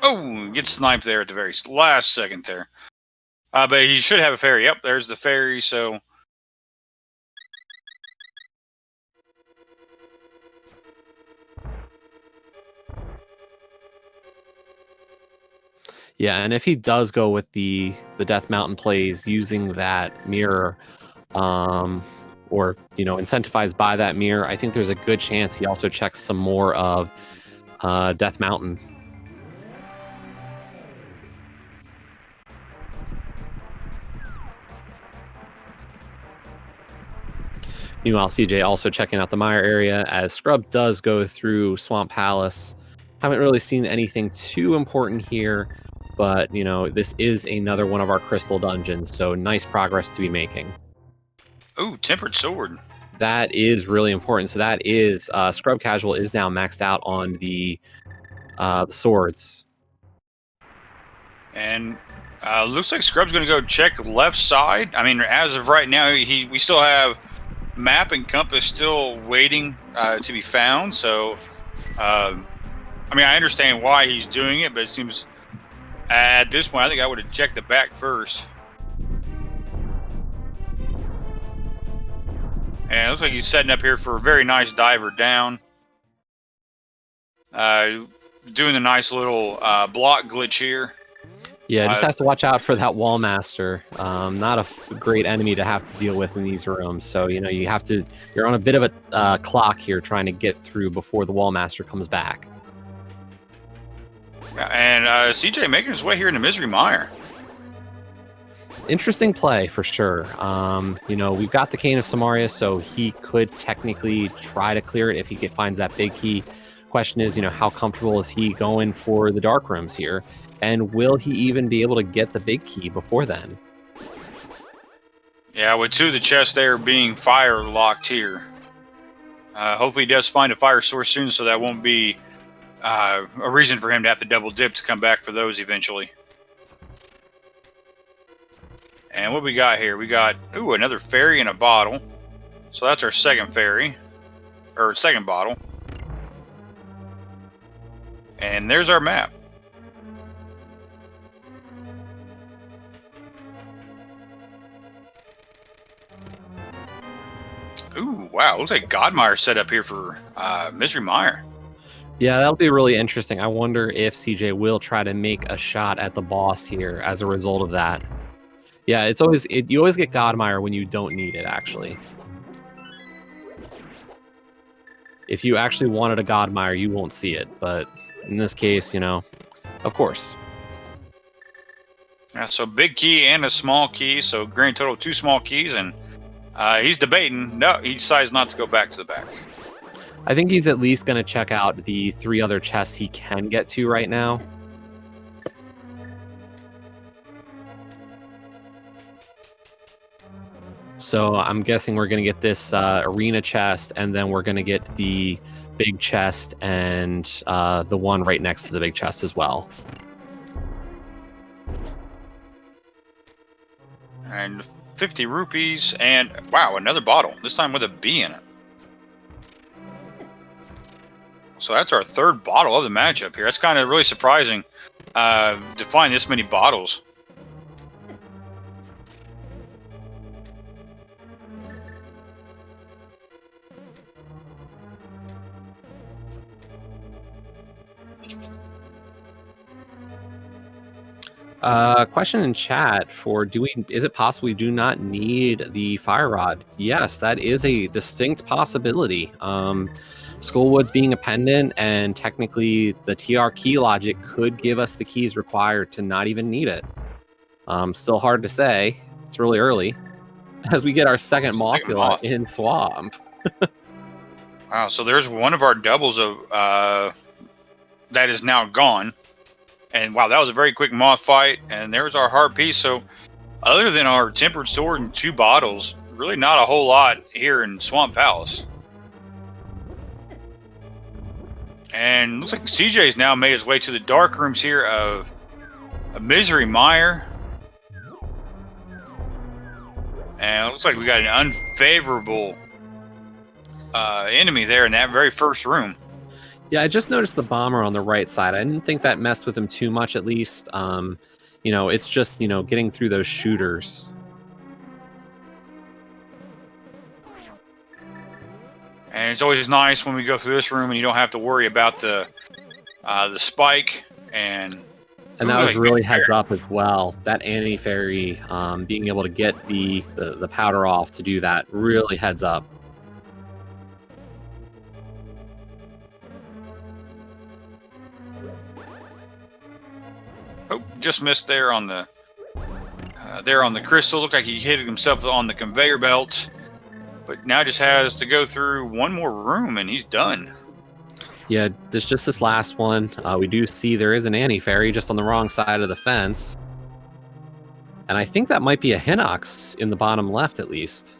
Oh, get sniped there at the very last second there. But he should have a ferry. Yep, there's the ferry, so... Yeah, and if he does go with the Death Mountain plays using that mirror, or incentivized by that mirror, I think there's a good chance he also checks some more of Death Mountain. Meanwhile, SEJay also checking out the Mire area as Scrub does go through Swamp Palace. Haven't really seen anything too important here, but this is another one of our crystal dungeons, so nice progress to be making. Ooh, Tempered Sword. That is really important. So that is Scrubcasual is now maxed out on the swords. And looks like Scrub's going to go check left side. I mean, as of right now, we still have map and compass still waiting to be found. So, I mean, I understand why he's doing it, but it seems at this point, I think I would have checked the back first. And it looks like he's setting up here for a very nice diver down. Doing a nice little block glitch here. Yeah, just has to watch out for that wall master. Not a great enemy to have to deal with in these rooms. So, you have to, you're on a bit of a clock here trying to get through before the wall master comes back. And SEJay making his way here into Misery Mire. Interesting play for sure. We've got the Cane of Samaria, so he could technically try to clear it if he finds that big key. Question is, how comfortable is he going for the dark rooms here? And will he even be able to get the big key before then? Yeah, with two of the chests there being fire locked here. Hopefully he does find a fire source soon, so that won't be a reason for him to have to double dip to come back for those eventually. And what we got here? We got, ooh, another fairy in a bottle. So that's our second fairy. Or second bottle. And there's our map. Ooh, wow. Looks like Godmire set up here for Misery Mire. Yeah, that'll be really interesting. I wonder if SEJay will try to make a shot at the boss here as a result of that. Yeah, you always get Godmire when you don't need it, actually. If you actually wanted a Godmire, you won't see it, but in this case, of course. Yeah, so big key and a small key, so grand total of 2 small keys, and he's debating. No, he decides not to go back to the back. I think he's at least going to check out the 3 other chests he can get to right now. So I'm guessing we're going to get this arena chest, and then we're going to get the big chest and the one right next to the big chest as well. And 50 rupees, and wow, another bottle, this time with a B in it. So that's our 3rd bottle of the matchup here. That's kind of really surprising to find this many bottles. Question in chat for is it possible we do not need the fire rod? Yes, that is a distinct possibility. Skullwoods being a pendant and technically the TR key logic could give us the keys required to not even need it. Still hard to say. It's really early as we get our second Mothula in Swamp. Wow, so there's one of our doubles of that is now gone. And wow, that was a very quick moth fight. And there's our heart piece. So other than our tempered sword and 2 bottles, really not a whole lot here in Swamp Palace. And looks like SEJay's now made his way to the dark rooms here of a Misery Mire. And it looks like we got an unfavorable enemy there in that very first room. Yeah, I just noticed the bomber on the right side. I didn't think that messed with him too much, at least. You know, it's just, you know, getting through those shooters. And it's always nice when we go through this room and you don't have to worry about the spike. And that was really heads up as well. That anti-fairy, being able to get the powder off to do that, really heads up. Oh, just missed there on the crystal. Looked like he hit himself on the conveyor belt, but now just has to go through one more room and he's done. Yeah, there's just this last one. We do see there is an anti-fairy just on the wrong side of the fence, and I think that might be a Hinox in the bottom left, at least.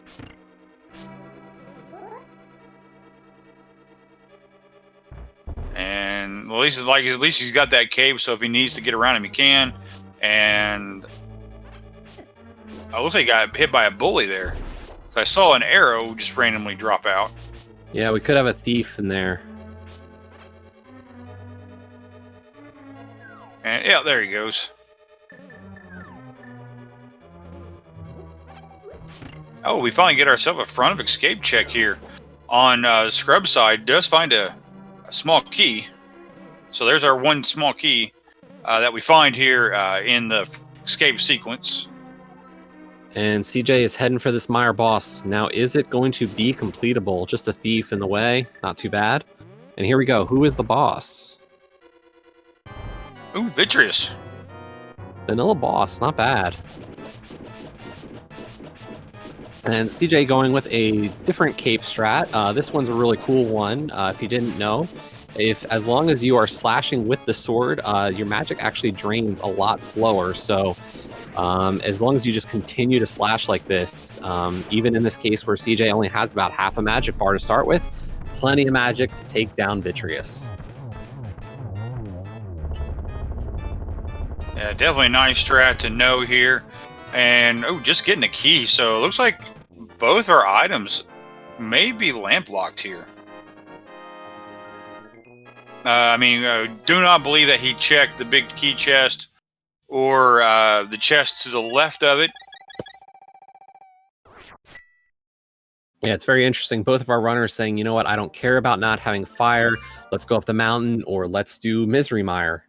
And well, at least he's got that cape, so if he needs to get around him, he can. And I looks like he got hit by a bully there. I saw an arrow just randomly drop out. Yeah, we could have a thief in there. And yeah, there he goes. Oh, we finally get ourselves a front of escape check here. On Scrub side, does find a small key. So there's our one small key that we find here in the escape sequence. And SEJay is heading for this Mire boss. Now, is it going to be completable? Just a thief in the way? Not too bad. And here we go. Who is the boss? Ooh, Vitreous. Vanilla boss. Not bad. And SEJay going with a different cape strat. This one's a really cool one. If you didn't know, as long as you are slashing with the sword, your magic actually drains a lot slower. So as long as you just continue to slash like this, even in this case where SEJay only has about half a magic bar to start with, plenty of magic to take down Vitreous. Yeah, definitely a nice strat to know here. And oh, just getting a key. So it looks like both our items may be lamp locked here. Do not believe that he checked the big key chest or the chest to the left of it. Yeah, it's very interesting. Both of our runners saying, you know what, I don't care about not having fire. Let's go up the mountain, or let's do Misery Mire.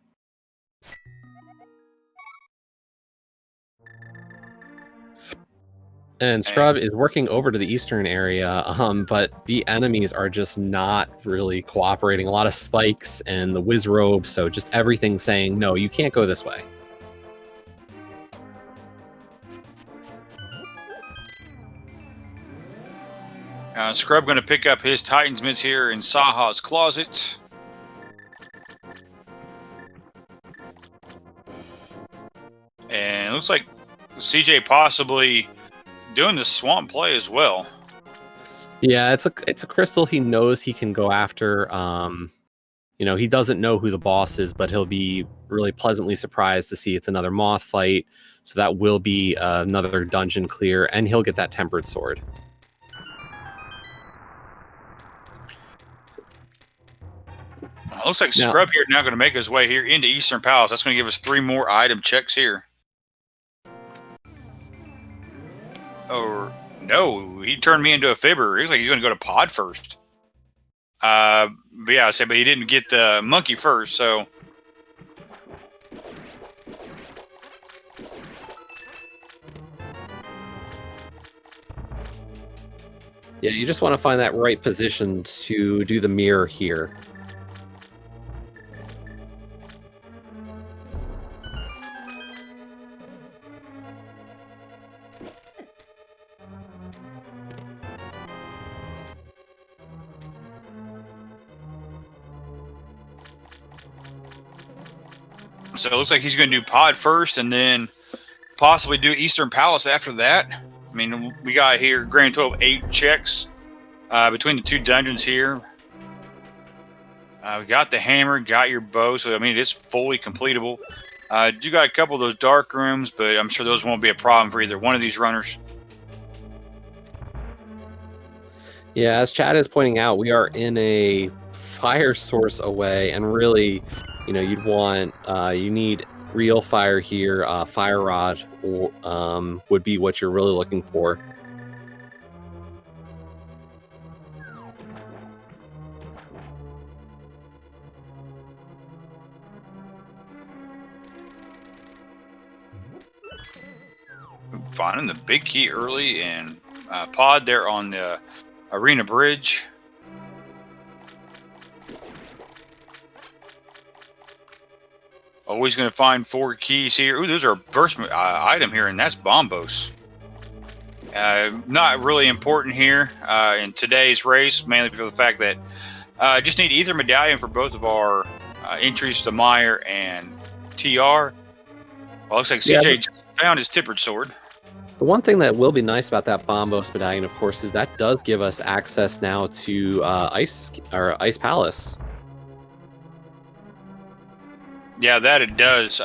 And Scrub is working over to the eastern area, but the enemies are just not really cooperating. A lot of spikes and the whiz robe, so just everything saying, no, you can't go this way. Scrub going to pick up his Titan's mitts here in Saha's closet. And it looks like SEJay possibly doing the swamp play as well. Yeah, it's a crystal he knows he can go after. You know, he doesn't know who the boss is, but he'll be really pleasantly surprised to see it's another moth fight. So that will be another dungeon clear, and he'll get that tempered sword. Looks like Scrub here now going to make his way here into Eastern Palace. That's going to give us 3 more item checks here. Oh, no. He turned me into a fibber. He looks like he's going to go to Pod first. But yeah, but he didn't get the monkey first, so. Yeah, you just want to find that right position to do the mirror here. So it looks like he's going to do pod first and then possibly do Eastern Palace after that. I mean, we got here grand total of 8 checks between the 2 dungeons here. We got the hammer, got your bow, so I mean, it is fully completable. You got a couple of those dark rooms, but I'm sure those won't be a problem for either one of these runners. Yeah, as Chad is pointing out, we are in a fire source away, and really, you know, you need real fire here. Fire rod would be what you're really looking for. Finding the big key early and pod there on the arena bridge. Always going to find 4 keys here. Ooh, there's our burst item here, and that's Bombos. Not really important here in today's race, mainly for the fact that just need Ether Medallion for both of our entries to Meyer and TR. Well, looks like SEJay just found his Tippered sword. The one thing that will be nice about that Bombos medallion, of course, is that does give us access now to Ice Palace. Yeah, that it does.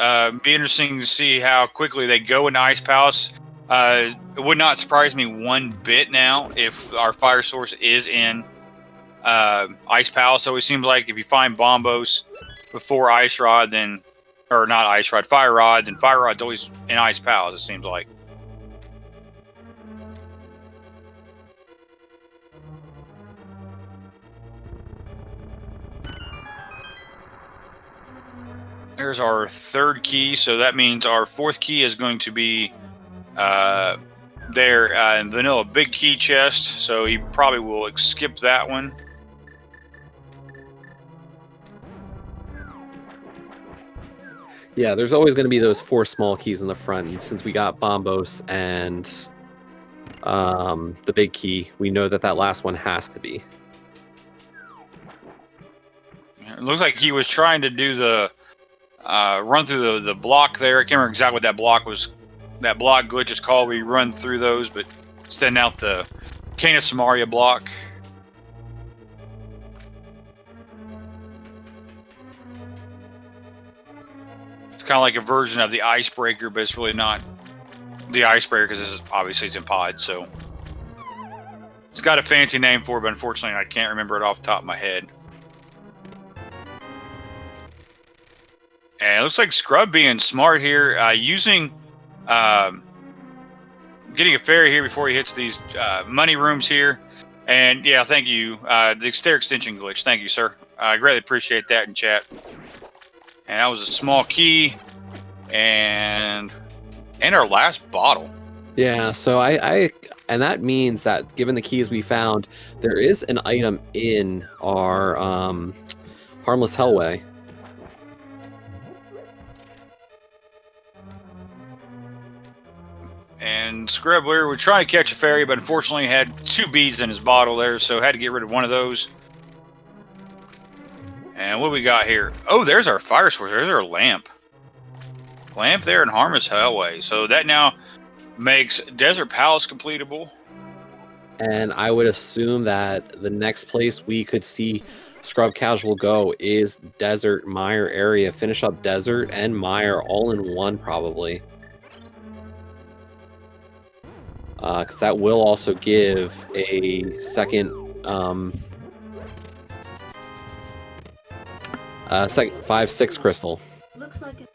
Be interesting to see how quickly they go into Ice Palace. It would not surprise me one bit now if our fire source is in Ice Palace. So it seems like if you find Bombos before Ice Rod, then, or not Ice Rod, Fire Rod, then Fire Rod's always in Ice Palace, it seems like. There's our 3rd key, so that means our 4th key is going to be there in vanilla big key chest, so he probably will skip that one. Yeah, there's always going to be those 4 small keys in the front, and since we got Bombos and the big key, we know that last one has to be. It looks like he was trying to do the run through the block there. I can't remember exactly what that block was. That block glitch is called. We run through those, but send out the Cane of Samaria block. It's kind of like a version of the Icebreaker, but it's really not the Icebreaker because obviously it's in pod. So it's got a fancy name for it, but unfortunately I can't remember it off the top of my head. And it looks like Scrub being smart here, using getting a fairy here before he hits these money rooms here. And yeah, thank you. The stair extension glitch. Thank you, sir. I greatly appreciate that in chat. And that was a small key and our last bottle. Yeah, so and that means that given the keys we found, there is an item in our Harmless Hellway. And Scrub, we were trying to catch a fairy, but unfortunately had 2 bees in his bottle there, so had to get rid of one of those. And what we got here? Oh, there's our fire source. There's our lamp. Lamp there in Harmless Hellway. So that now makes Desert Palace completable. And I would assume that the next place we could see Scrubcasual go is Desert Mire area. Finish up Desert and Mire all in one, probably. Because that will also give a second, second 5-6 crystal. Looks like it.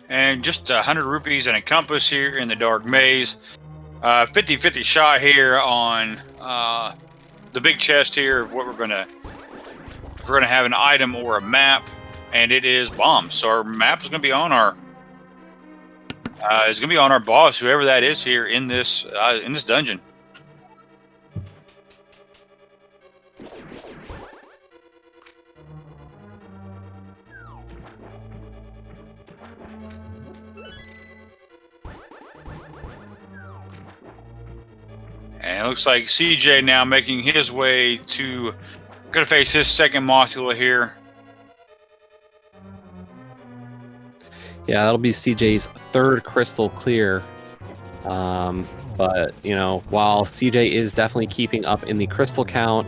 And just 100 rupees and a compass here in the dark maze. 50-50 shot here on the big chest here of what we're gonna, if we're gonna have an item or a map, and it is bombs. So our map is gonna be on our boss, whoever that is here in this dungeon. And it looks like SEJay now making his way to, gonna face his second Mothula here. Yeah, that'll be SEJay's third crystal clear. But, you know, while SEJay is definitely keeping up in the crystal count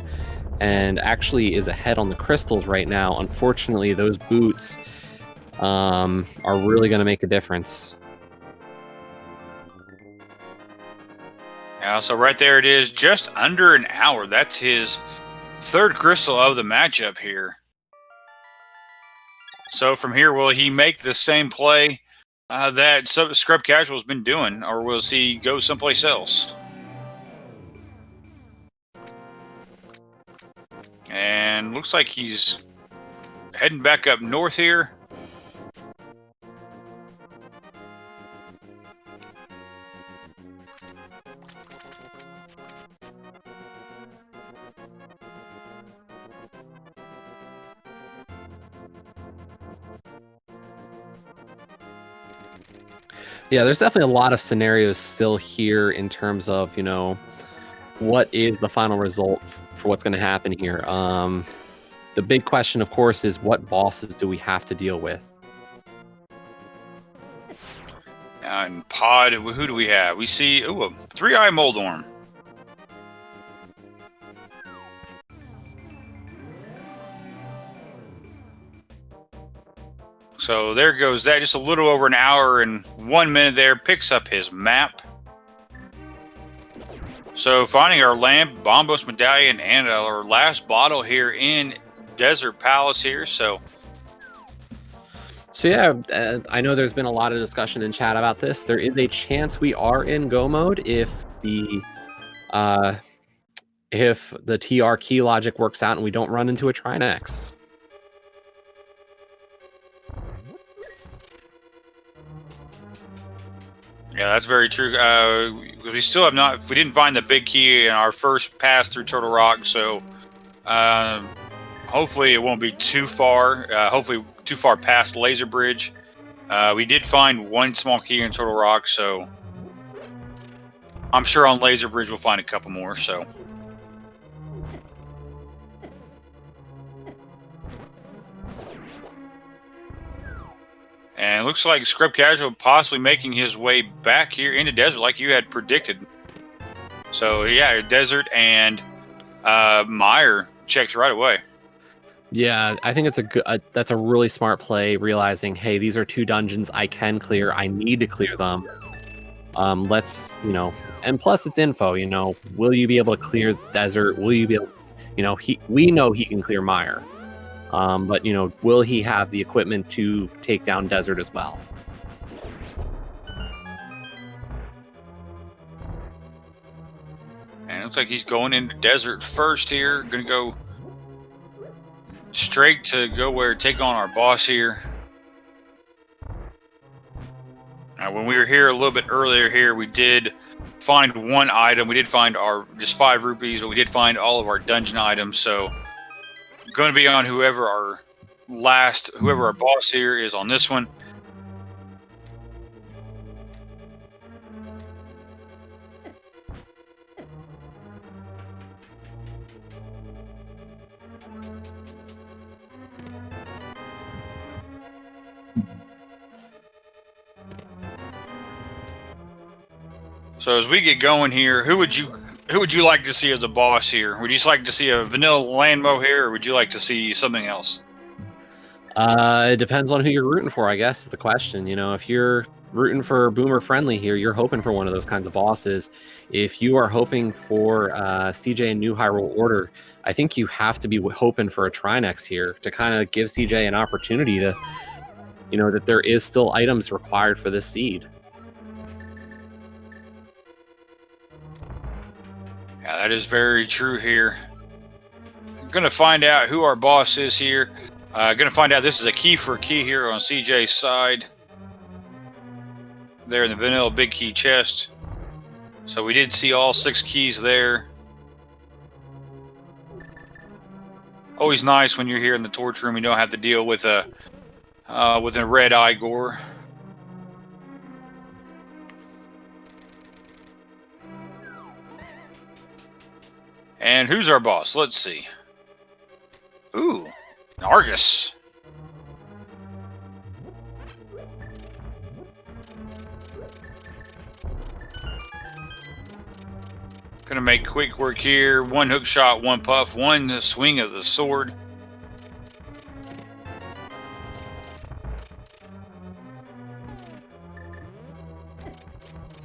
and actually is ahead on the crystals right now, unfortunately, those boots are really going to make a difference. Yeah, so right there it is, just under an hour. That's his third crystal of the matchup here. So from here, will he make the same play that Scrubcasual has been doing, or will he go someplace else? And looks like he's heading back up north here. Yeah, there's definitely a lot of scenarios still here in terms of, you know, what is the final result for what's going to happen here. The big question, of course, is what bosses do we have to deal with? And Pod, who do we have? We see, ooh, a 3-eye Moldorm. So there goes that. Just a little over an hour and 1 minute there. Picks up his map. So finding our lamp, Bombos medallion, and our last bottle here in Desert Palace here. So yeah, I know there's been a lot of discussion in chat about this. There is a chance we are in go mode if the TR key logic works out and we don't run into a Trinex. yeah, that's very true. We still have not. We didn't find the big key in our first pass through Turtle Rock, so hopefully it won't be too far. Hopefully too far past Laser Bridge. We did find one small key in Turtle Rock, so I'm sure on Laser Bridge we'll find a couple more. So. And it looks like Scrubcasual possibly making his way back here into Desert like you had predicted. So, yeah, Desert and Meyer checks right away. Yeah, I think it's that's a really smart play, realizing, hey, these are 2 dungeons I can clear. I need to clear them. Let's, you know, and plus it's info, you know, will you be able to clear Desert? Will you be able, you know, we know he can clear Meyer. But, you know, will he have the equipment to take down Desert as well? And it looks like he's going into Desert first here. Going to go straight to take on our boss here. When we were here a little bit earlier here, we did find one item. We did find just 5 rupees, but we did find all of our dungeon items. So going to be on whoever our boss here is on this one. So as we get going here, who would you like to see as a boss here? Would you just like to see a vanilla Landmo here, or would you like to see something else? It depends on who you're rooting for, I guess, is the question. You know, if you're rooting for Boomer Friendly here, you're hoping for one of those kinds of bosses. If you are hoping for SEJay and New Hyrule Order, I think you have to be hoping for a Trinex here to kind of give SEJay an opportunity to, you know, that there is still items required for this seed. Yeah, that is very true here. I'm going to find out who our boss is here. Going to find out this is a key for a key here on SEJay's side. There in the vanilla big key chest. So we did see all 6 keys there. Always nice when you're here in the torch room. You don't have to deal with a red Igor. And who's our boss? Let's see. Ooh, Argus. Gonna make quick work here. One hook shot, one puff, one swing of the sword.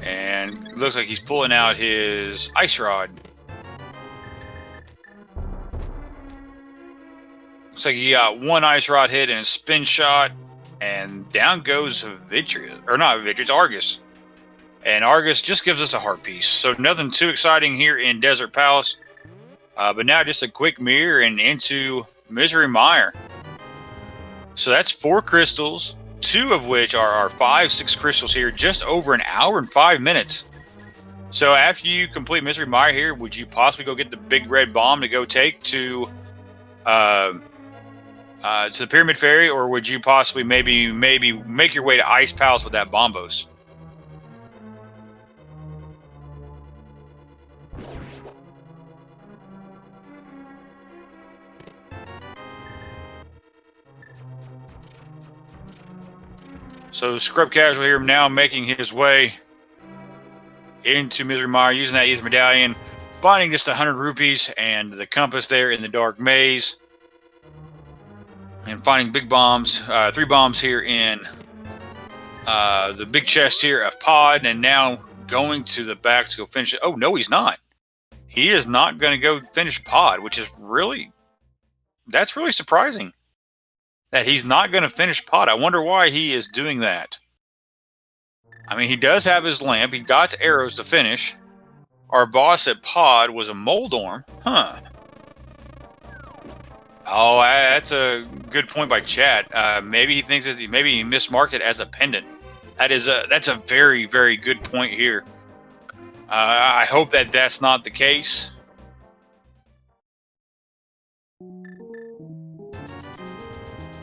And looks like he's pulling out his ice rod. Looks like he got one ice rod hit and a spin shot, and down goes Vitreous, or not Vitreous, Argus. And Argus just gives us a heart piece. So nothing too exciting here in Desert Palace. But now just a quick mirror and into Misery Mire. So that's 4 crystals, 2 of which are our 6 crystals here, just over an hour and 5 minutes. So after you complete Misery Mire here, would you possibly go get the big red bomb to go take to the Pyramid Ferry, or would you possibly maybe make your way to Ice Palace with that Bombos? So Scrubcasual here now making his way into Misery Mire using that Ether Medallion, finding just 100 rupees and the compass there in the dark maze, and finding big bombs, 3 bombs here in the big chest here of Pod, and now going to the back to go finish it. Oh, no, he's not. He is not going to go finish Pod, which is that's really surprising. That he's not going to finish Pod. I wonder why he is doing that. I mean, he does have his lamp. He got arrows to finish. Our boss at Pod was a Moldorm. Huh. Oh, that's a good point by chat. Maybe he thinks maybe he mismarked it as a pendant. That's a very, very good point here. I hope that that's not the case.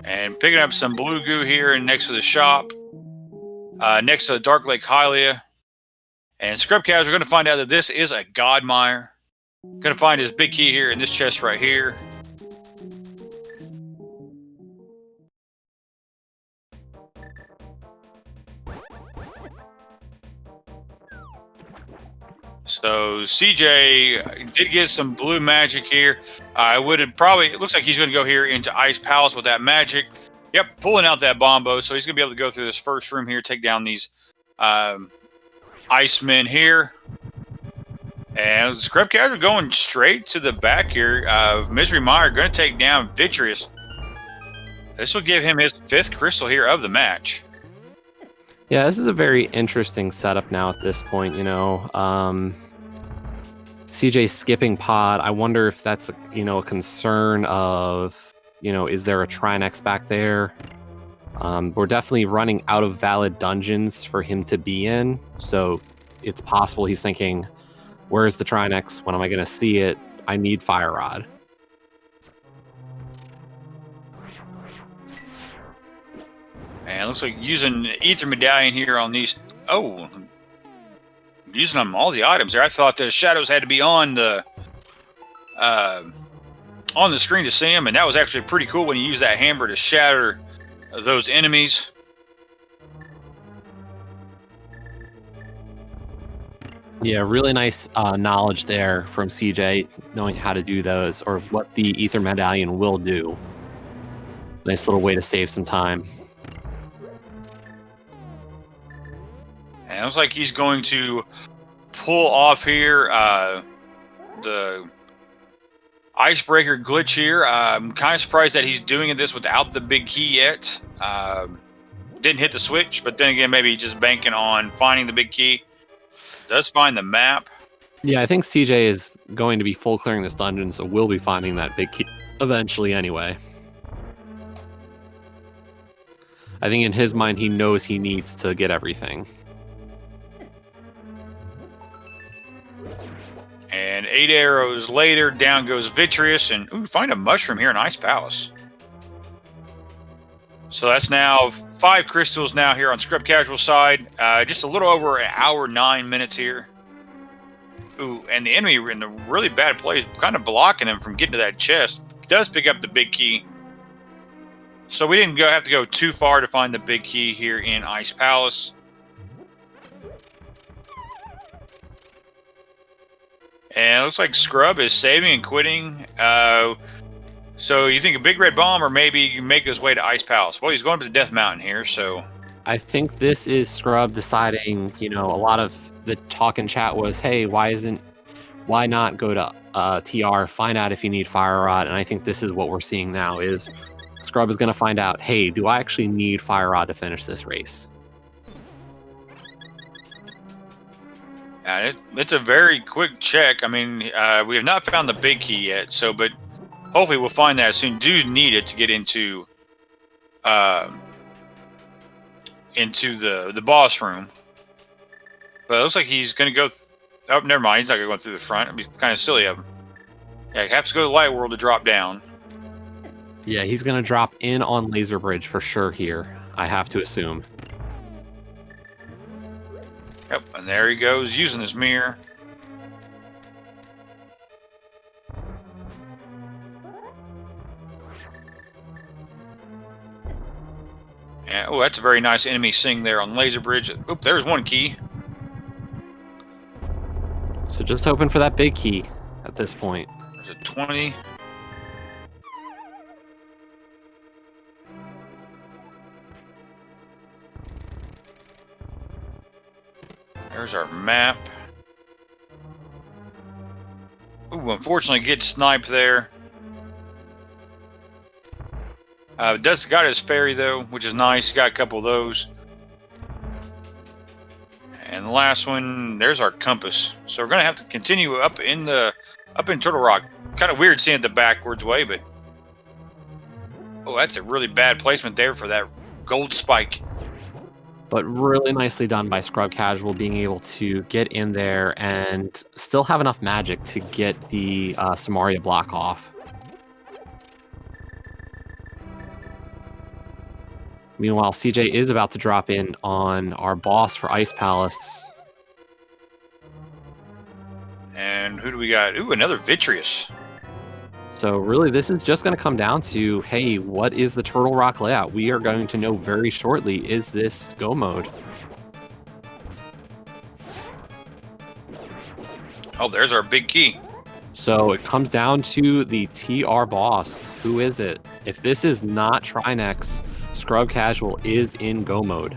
And picking up some blue goo here and next to the shop, next to the Dark Lake Hylia. And Scrubcasual, we're going to find out that this is a God Mire. Going to find his big key here in this chest right here. So SEJay did get some blue magic here. I would have probably, it looks like he's going to go here into Ice Palace with that magic. Yep, pulling out that Bombo. So he's going to be able to go through this first room here, take down these Icemen here. And Scrubcasual going straight to the back here of Misery Mire, going to take down Vitreous. This will give him his 5th crystal here of the match. Yeah, this is a very interesting setup now at this point, you know. SEJay skipping Pod. I wonder if that's, a concern of, is there a Trinex back there? We're definitely running out of valid dungeons for him to be in. So it's possible he's thinking, where's the Trinex? When am I going to see it? I need Fire Rod. And it looks like using Ether Medallion here on these. Oh, using them all the items there. I thought the shadows had to be on the screen to see them, and that was actually pretty cool when you use that hammer to shatter those enemies. Yeah, really nice knowledge there from SEJay, knowing how to do those or what the Ether Medallion will do. Nice little way to save some time. And it looks like he's going to pull off here the icebreaker glitch here. I'm kind of surprised that he's doing this without the big key yet. Didn't hit the switch, but then again, maybe just banking on finding the big key. Does find the map. Yeah, I think SEJay is going to be full clearing this dungeon, so we'll be finding that big key eventually anyway. I think in his mind, he knows he needs to get everything. And 8 arrows later, down goes Vitreous, and find a mushroom here in Ice Palace. So that's now 5 crystals now here on Scrubcasual side. Just a little over an hour, 9 minutes here. Ooh, and the enemy in a really bad place, kind of blocking him from getting to that chest. Does pick up the big key. So we didn't have to go too far to find the big key here in Ice Palace. And it looks like Scrub is saving and quitting. So you think a big red bomb, or maybe make his way to Ice Palace? Well, he's going to the Death Mountain here, so I think this is Scrub deciding, you know, a lot of the talk in chat was, hey, why not go to TR, find out if you need Fire Rod? And I think this is what we're seeing now is Scrub is going to find out, hey, do I actually need Fire Rod to finish this race? It's a very quick check. I mean, we have not found the big key yet, but hopefully we'll find that soon. Do need it to get into the boss room. But it looks like he's going to go... oh, never mind. He's not going to go through the front. It'd be kind of silly of him. Yeah, he has to go to the Light World to drop down. Yeah, he's going to drop in on Laser Bridge for sure here, I have to assume. Yep, and there he goes, using his mirror. Yeah, oh, that's a very nice enemy sing there on Laser Bridge. Oop, there's one key. So just hoping for that big key at this point. There's a 20. There's our map. Ooh, unfortunately gets sniped there. Does got his ferry though, which is nice. Got a couple of those. And the last one, there's our compass. So we're gonna have to continue up in Turtle Rock. Kind of weird seeing it the backwards way, but oh, that's a really bad placement there for that gold spike. But really nicely done by Scrubcasual, being able to get in there and still have enough magic to get the Samaria block off. Meanwhile, SEJay is about to drop in on our boss for Ice Palace. And who do we got? Ooh, another Vitreous. So really, this is just going to come down to, hey, what is the Turtle Rock layout? We are going to know very shortly, is this go mode? Oh, there's our big key. So it comes down to the TR boss. Who is it? If this is not Trinex, Scrubcasual is in go mode.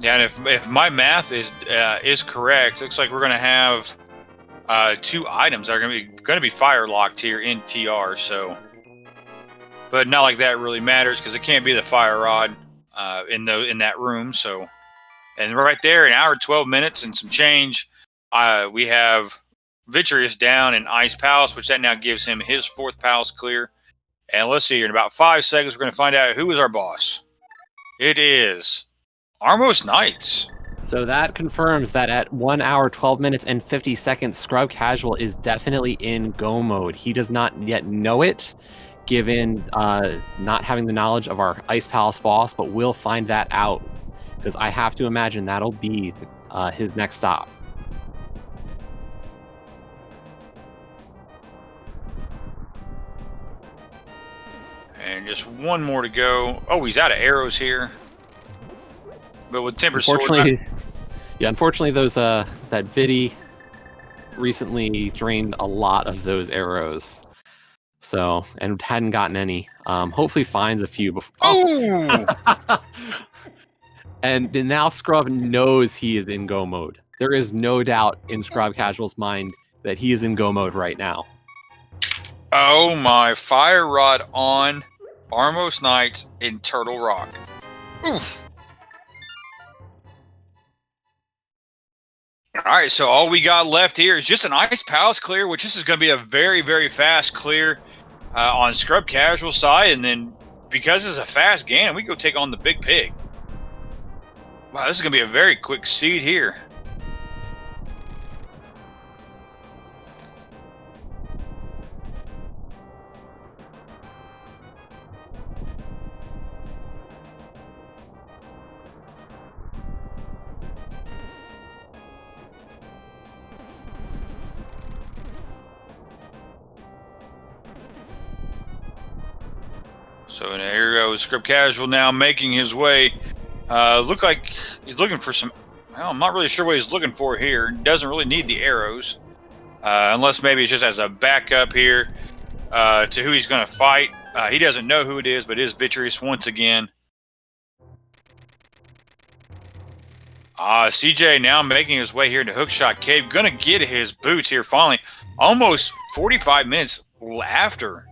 Yeah, and if my math is correct, looks like we're going to have 2 items that are going to be fire locked here in TR. So, but not like that really matters because it can't be the fire rod in that room. So, and right there, an hour 12 minutes and some change, we have Vitreous down in Ice Palace, which that now gives him his 4th palace clear. And let's see here, in about 5 seconds, we're going to find out who is our boss. It is Armos Knights. So that confirms that at 1 hour, 12 minutes, and 50 seconds, Scrubcasual is definitely in go mode. He does not yet know it, given not having the knowledge of our Ice Palace boss, but we'll find that out, because I have to imagine that'll be his next stop. And just one more to go. Oh, he's out of arrows here. But with Timber Sword... Unfortunately, those that Vidi recently drained a lot of those arrows. So, and hadn't gotten any. Hopefully finds a few before. Oh! And now Scrub knows he is in go mode. There is no doubt in Scrubcasual's mind that he is in go mode right now. Oh my, fire rod on Armos Knights in Turtle Rock. Oof. Alright, so all we got left here is just an Ice Palace clear, which this is going to be a very, very fast clear on Scrubcasual side, and then because it's a fast Ganon, we can go take on the Big Pig. Wow, this is going to be a very quick seed here. So here goes Scrubcasual now making his way Look like he's looking for some. Well, I'm not really sure what he's looking for here. Doesn't really need the arrows, unless maybe it's just as a backup here to who he's going to fight. He doesn't know who it is, but it is Vitreous once again. SEJay now making his way here into Hookshot Cave. Gonna get his boots here finally. Almost 45 minutes after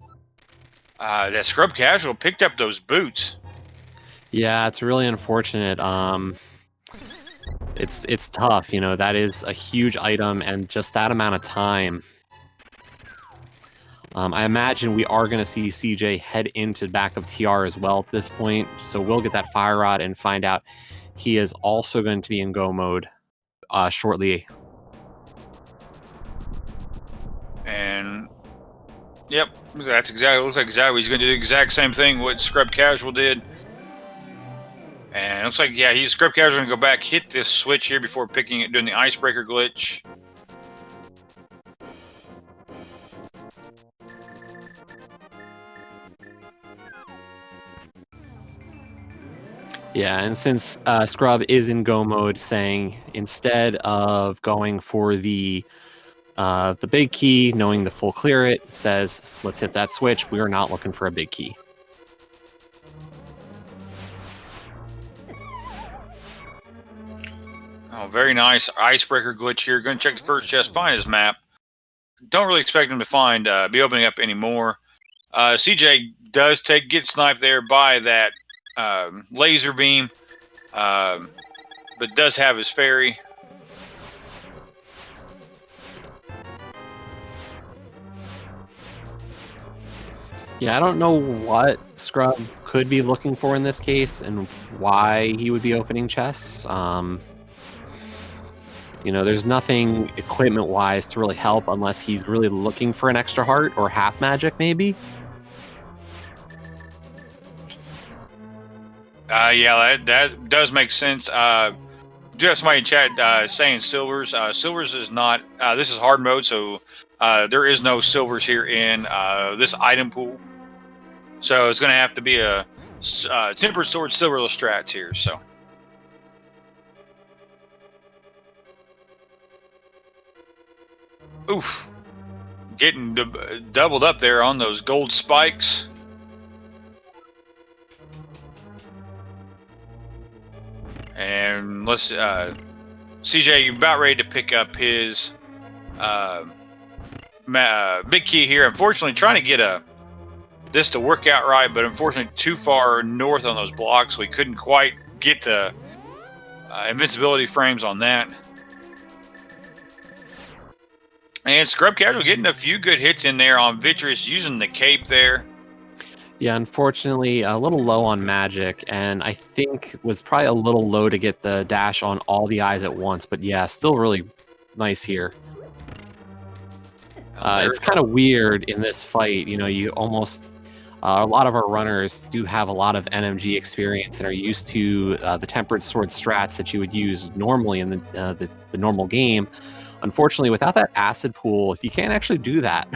that Scrubcasual picked up those boots. Yeah, it's really unfortunate. It's tough, you know, that is a huge item and just that amount of time. I imagine we are going to see SEJay head into the back of TR as well at this point, so we'll get that Fire Rod and find out he is also going to be in go mode shortly. And yep, that's exactly, looks like exactly he's going to do the exact same thing what Scrubcasual did. And it looks like, yeah, Scrubcasual going to go back, hit this switch here before picking it, doing the icebreaker glitch. Yeah, and since Scrub is in go mode, saying instead of going for the big key, knowing the full clear it, says let's hit that switch. We are not looking for a big key. Oh, very nice icebreaker glitch here. Going to check the first chest, find his map. Don't really expect him to be opening up anymore. SEJay does get sniped there by that laser beam, but does have his fairy. Yeah, I don't know what Scrub could be looking for in this case and why he would be opening chests. You know, there's nothing equipment-wise to really help unless he's really looking for an extra heart or half magic, maybe. Yeah, that does make sense. Do have somebody in chat saying silvers. Silvers is not. This is hard mode, so there is no silvers here in this item pool. So it's going to have to be a tempered sword silverless strats here. So. Oof. Getting doubled up there on those gold spikes. And let's SEJay, you're about ready to pick up his big key here. Unfortunately, trying to get this to work out right, but unfortunately too far north on those blocks. We couldn't quite get the invincibility frames on that. And Scrubcasual getting a few good hits in there on Vitreous using the cape there. Yeah, unfortunately, a little low on magic, and I think was probably a little low to get the dash on all the eyes at once. But yeah, still really nice here. It's kind of weird in this fight. You know, you almost a lot of our runners do have a lot of NMG experience and are used to the tempered sword strats that you would use normally in the normal game. Unfortunately, without that acid pool, you can't actually do that.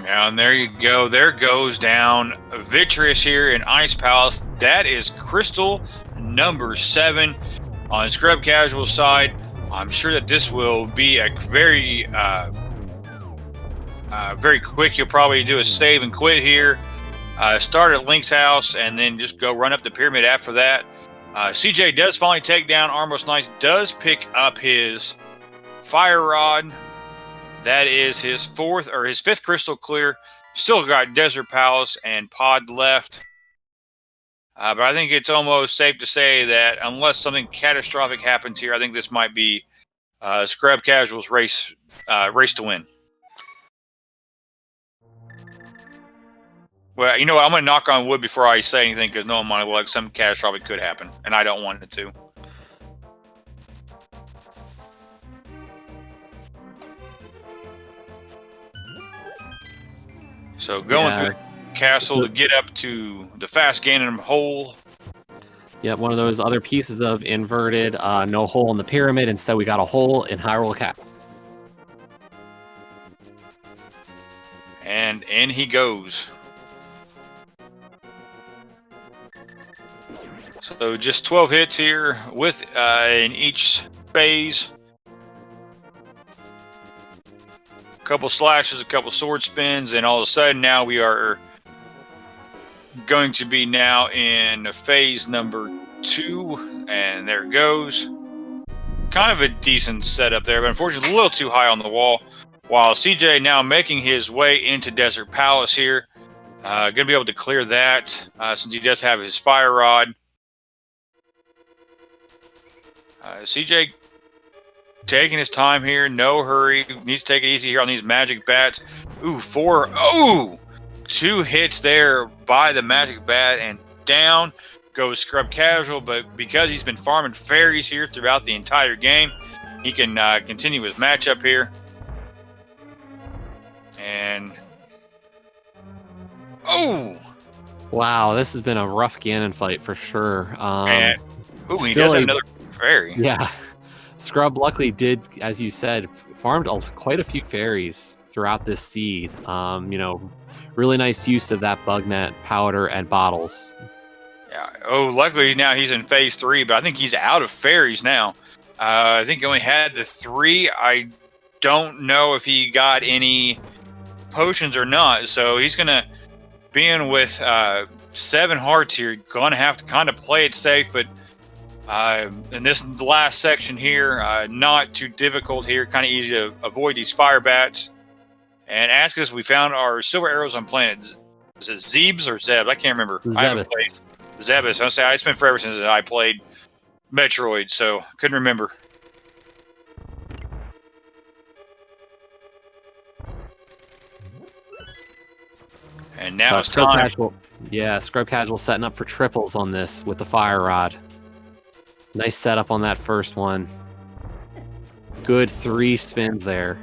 Yeah, and there you go. There goes down Vitreous here in Ice Palace. That is crystal number 7 on Scrubcasual side. I'm sure that this will be a very, very quick. You'll probably do a save and quit here. Start at Link's house and then just go run up the pyramid after that. SEJay does finally take down Armos Knights. Does pick up his Fire Rod. That is his 5th crystal clear. Still got Desert Palace and Pod left. But I think it's almost safe to say that unless something catastrophic happens here, I think this might be Scrubcasual's race to win. Well, you know what? I'm going to knock on wood before I say anything because no one might like some catastrophic could happen, and I don't want it to. So going through the castle to get up to the fast gaining hole. Yeah, one of those other pieces of inverted, no hole in the pyramid. Instead, we got a hole in Hyrule Castle. And in he goes. So just 12 hits here with in each phase. A couple slashes, a couple sword spins, and all of a sudden now we are going to be now in phase number 2, and there it goes. Kind of a decent setup there, but unfortunately a little too high on the wall. While SEJay now making his way into Desert Palace here. Going to be able to clear that since he does have his fire rod. SEJay taking his time here, no hurry. Needs to take it easy here on these magic bats. Ooh, 4. Oh! 2 hits there by the magic bat, and down goes Scrubcasual. But because he's been farming fairies here throughout the entire game, he can continue his matchup here. And oh! Wow, this has been a rough Ganon fight for sure. And he does have another fairy. Yeah. Scrub luckily did, as you said, farmed quite a few fairies throughout this seed. Really nice use of that bug net, powder, and bottles. Yeah. Oh, luckily now he's in phase 3, but I think he's out of fairies now. I think he only had the 3. I don't know if he got any potions or not, so he's gonna be in with 7 hearts here. Gonna have to kind of play it safe, but in this last section here, not too difficult here, kind of easy to avoid these fire bats. And ask us, we found our silver arrows on planet. Is it Zebes or Zeb? I can't remember. Zebes. I haven't played Zebes. I say I spent forever since I played Metroid, so couldn't remember. And now it's time. Scrubcasual setting up for triples on this with the fire rod. Nice setup on that first one. Good 3 spins there.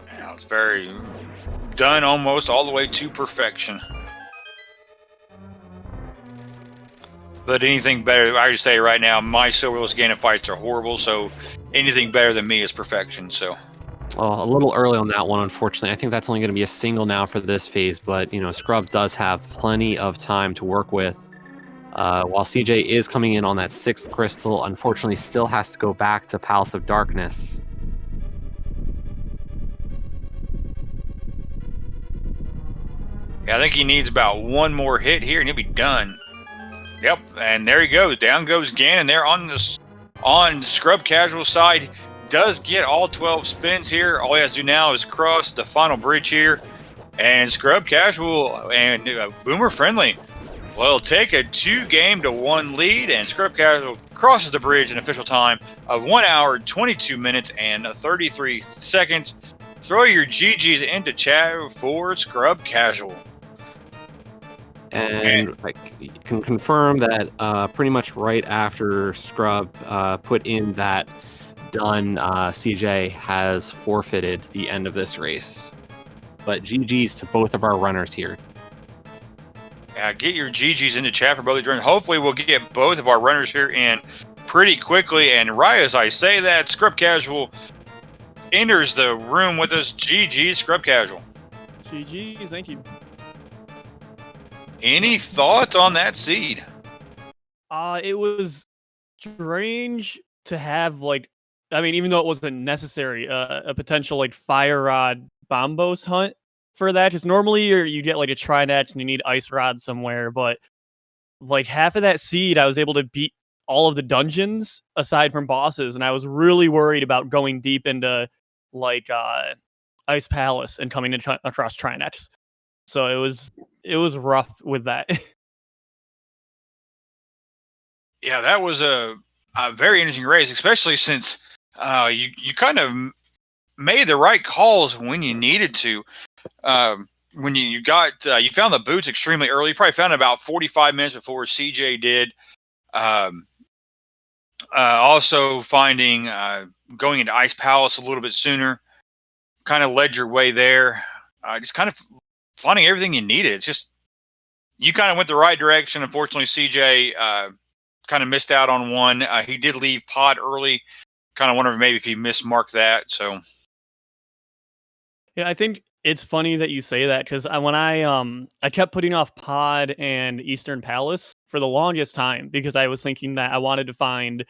Yeah, it's very done almost all the way to perfection. But anything better, I just say right now, my silverless Ganon fights are horrible, so anything better than me is perfection. So. Oh, a little early on that one, unfortunately. I think that's only going to be a single now for this phase, but, Scrub does have plenty of time to work with. While SEJay is coming in on that 6th crystal, unfortunately still has to go back to Palace of Darkness. Yeah, I think he needs about 1 more hit here, and he'll be done. Yep, and there he goes. Down goes Ganon there on Scrubcasual side. Does get all 12 spins here. All he has to do now is cross the final bridge here. And Scrubcasual and Boomer Friendly will take a 2-game-to-1 lead. And Scrubcasual crosses the bridge in official time of 1 hour, 22 minutes, and 33 seconds. Throw your GGs into chat for Scrubcasual. And I can confirm that pretty much right after Scrub put in that done, SEJay has forfeited the end of this race. But GG's to both of our runners here. Yeah, get your GGs into chat for both of you. Hopefully we'll get both of our runners here in pretty quickly. And right as I say that, Scrubcasual enters the room with us. GG's, Scrubcasual. GG's, thank you. Any thoughts on that seed? It was strange to have, even though it wasn't necessary, a potential fire rod bombos hunt for that. Just normally you get a Trinetch and you need ice rod somewhere, but half of that seed I was able to beat all of the dungeons aside from bosses, and I was really worried about going deep into Ice Palace and coming across Trinetchs. So it was rough with that. Yeah, that was a very interesting race, especially since you kind of made the right calls when you needed to. When you found the boots extremely early. You probably found it about 45 minutes before SEJay did. Also finding going into Ice Palace a little bit sooner kind of led your way there. Just kind of finding everything you needed. It's just you kind of went the right direction. Unfortunately, SEJay kind of missed out on one. He did leave pod early. Kind of wonder maybe if he mismarked that. So yeah, I think it's funny that you say that, because when I kept putting off pod and Eastern Palace for the longest time because I was thinking that I wanted to find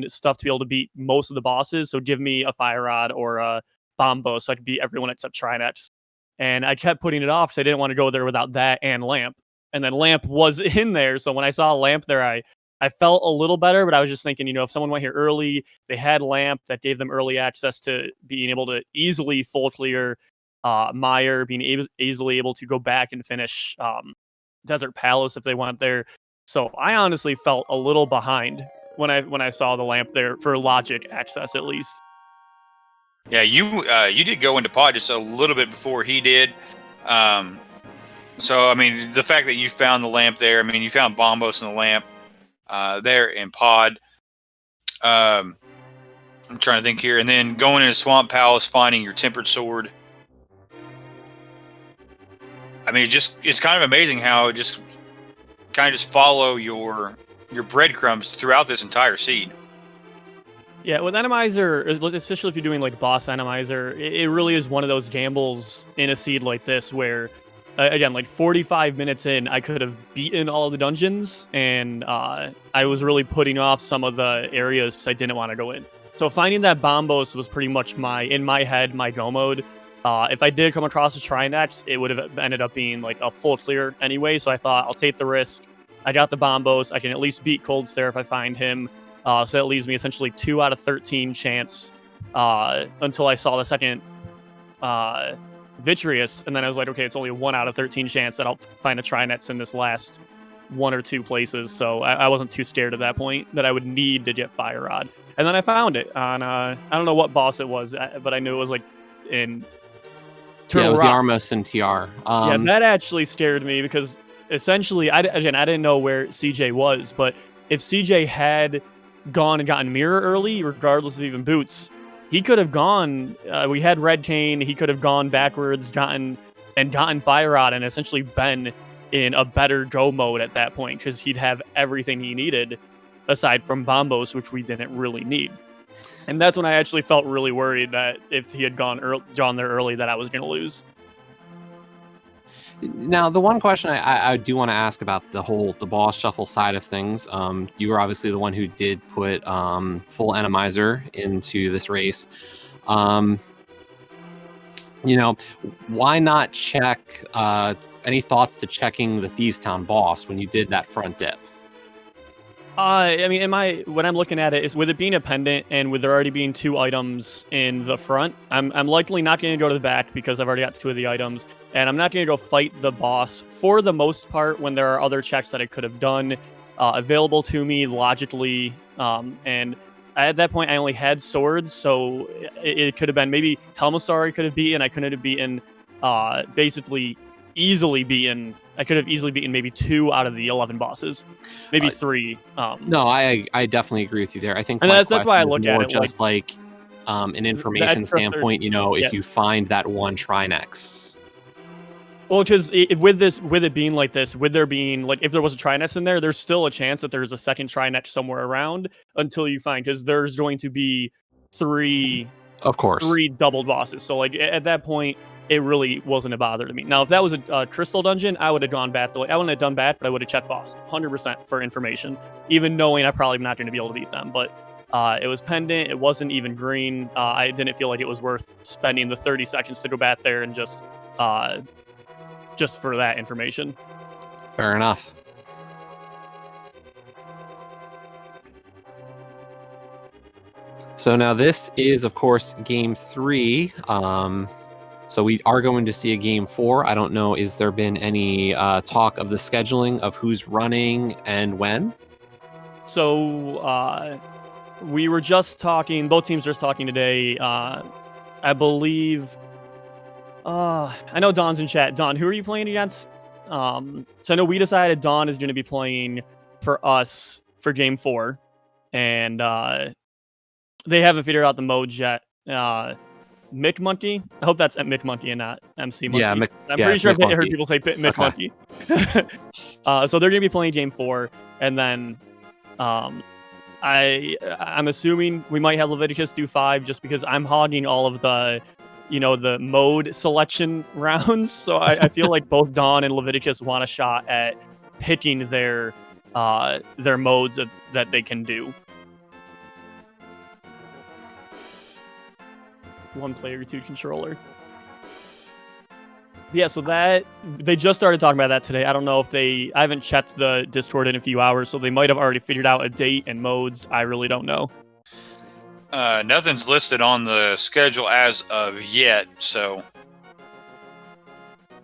stuff to be able to beat most of the bosses. So give me a fire rod or a bombo so I could beat everyone except Trinex. And I kept putting it off because I didn't want to go there without that and lamp. And then lamp was in there. So when I saw lamp there, I felt a little better, but I was just thinking, if someone went here early, they had lamp that gave them early access to being able to easily full clear Meyer, being easily able to go back and finish Desert Palace if they went there. So I honestly felt a little behind when I saw the lamp there for logic access at least. Yeah, you did go into pod just a little bit before he did. So I mean, the fact that you found the lamp there, I mean, you found Bombos in the lamp there in pod. I'm trying to think here, and then going into Swamp Palace, finding your Tempered Sword. I mean, it's kind of amazing how it just kind of follow your breadcrumbs throughout this entire seed. Yeah, with Enemizer, especially if you're doing like boss Enemizer, it really is one of those gambles in a seed like this where, again, like 45 minutes in, I could have beaten all of the dungeons, and I was really putting off some of the areas because I didn't want to go in. So finding that Bombos was pretty much in my head, my go mode. If I did come across a Trinex, it would have ended up being like a full clear anyway, so I thought I'll take the risk. I got the Bombos, I can at least beat Cold Stare if I find him. So that leaves me essentially 2 out of 13 chance until I saw the second Vitreous, and then I was like, okay, it's only a 1 out of 13 chance that I'll find a Trinex in this last 1 or 2 places. So I wasn't too scared at that point that I would need to get Fire Rod. And then I found it on, I don't know what boss it was, but I knew it was like in Turtle it was Rock. the Armos and TR. Yeah, that actually scared me because essentially, I didn't know where SEJay was, but if SEJay had gone and gotten Mirror early, regardless of even boots, he could have gone. We had Red Cane. He could have gone backwards, gotten Fire Rod, and essentially been in a better go mode at that point because he'd have everything he needed aside from Bombos, which we didn't really need. And that's when I actually felt really worried that if he had gone there early, that I was going to lose. Now, the one question I do want to ask about the boss shuffle side of things, you were obviously the one who did put full Enemizer into this race. Why not check? Any thoughts to checking the Thieves Town boss when you did that front dip? I mean, when I'm looking at it, is with it being a pendant and with there already being 2 items in the front, I'm likely not going to go to the back because I've already got 2 of the items, and I'm not going to go fight the boss for the most part when there are other checks that I could have done available to me logically, and at that point I only had swords, so it could have been maybe Helmasaur I could have beaten. I couldn't have beaten basically easily beaten. I could have easily beaten maybe 2 out of the 11 bosses, maybe 3. No, I definitely agree with you there. I think, and that's why I look at it just like an information standpoint. If you find that one Trinex. Well, because with it being like this, with there being like if there was a Trinex in there, there's still a chance that there's a second Trinex somewhere around until you find, because there's going to be 3, of course, 3 doubled bosses. So like at that point, it really wasn't a bother to me. Now, if that was a crystal dungeon, I would have gone back. I wouldn't have done that, but I would have checked boss 100% for information, even knowing I'm probably not going to be able to beat them. But it was pendant. It wasn't even green. I didn't feel like it was worth spending the 30 seconds to go back there and just for that information. Fair enough. So now this is, of course, game 3. So we are going to see a game 4. I don't know, is there been any talk of the scheduling of who's running and when? So we were just talking, both teams are just talking today. I believe, I know Don's in chat. Don, who are you playing against? So I know we decided Don is going to be playing for us for game 4. And they haven't figured out the modes yet. Mick Monkey? I hope that's Mick Monkey and not MC Monkey. Yeah, I'm pretty sure I've heard people say Mick Monkey. So they're going to be playing game 4. And then I'm assuming we might have Leviticus do 5 just because I'm hogging all of the mode selection rounds. So I feel like both Dawn and Leviticus want a shot at picking their modes that they can do. One player, 2 controller. Yeah, so that they just started talking about that today. I don't know if I haven't checked the Discord in a few hours, so they might have already figured out a date and modes. I really don't know. Nothing's listed on the schedule as of yet, so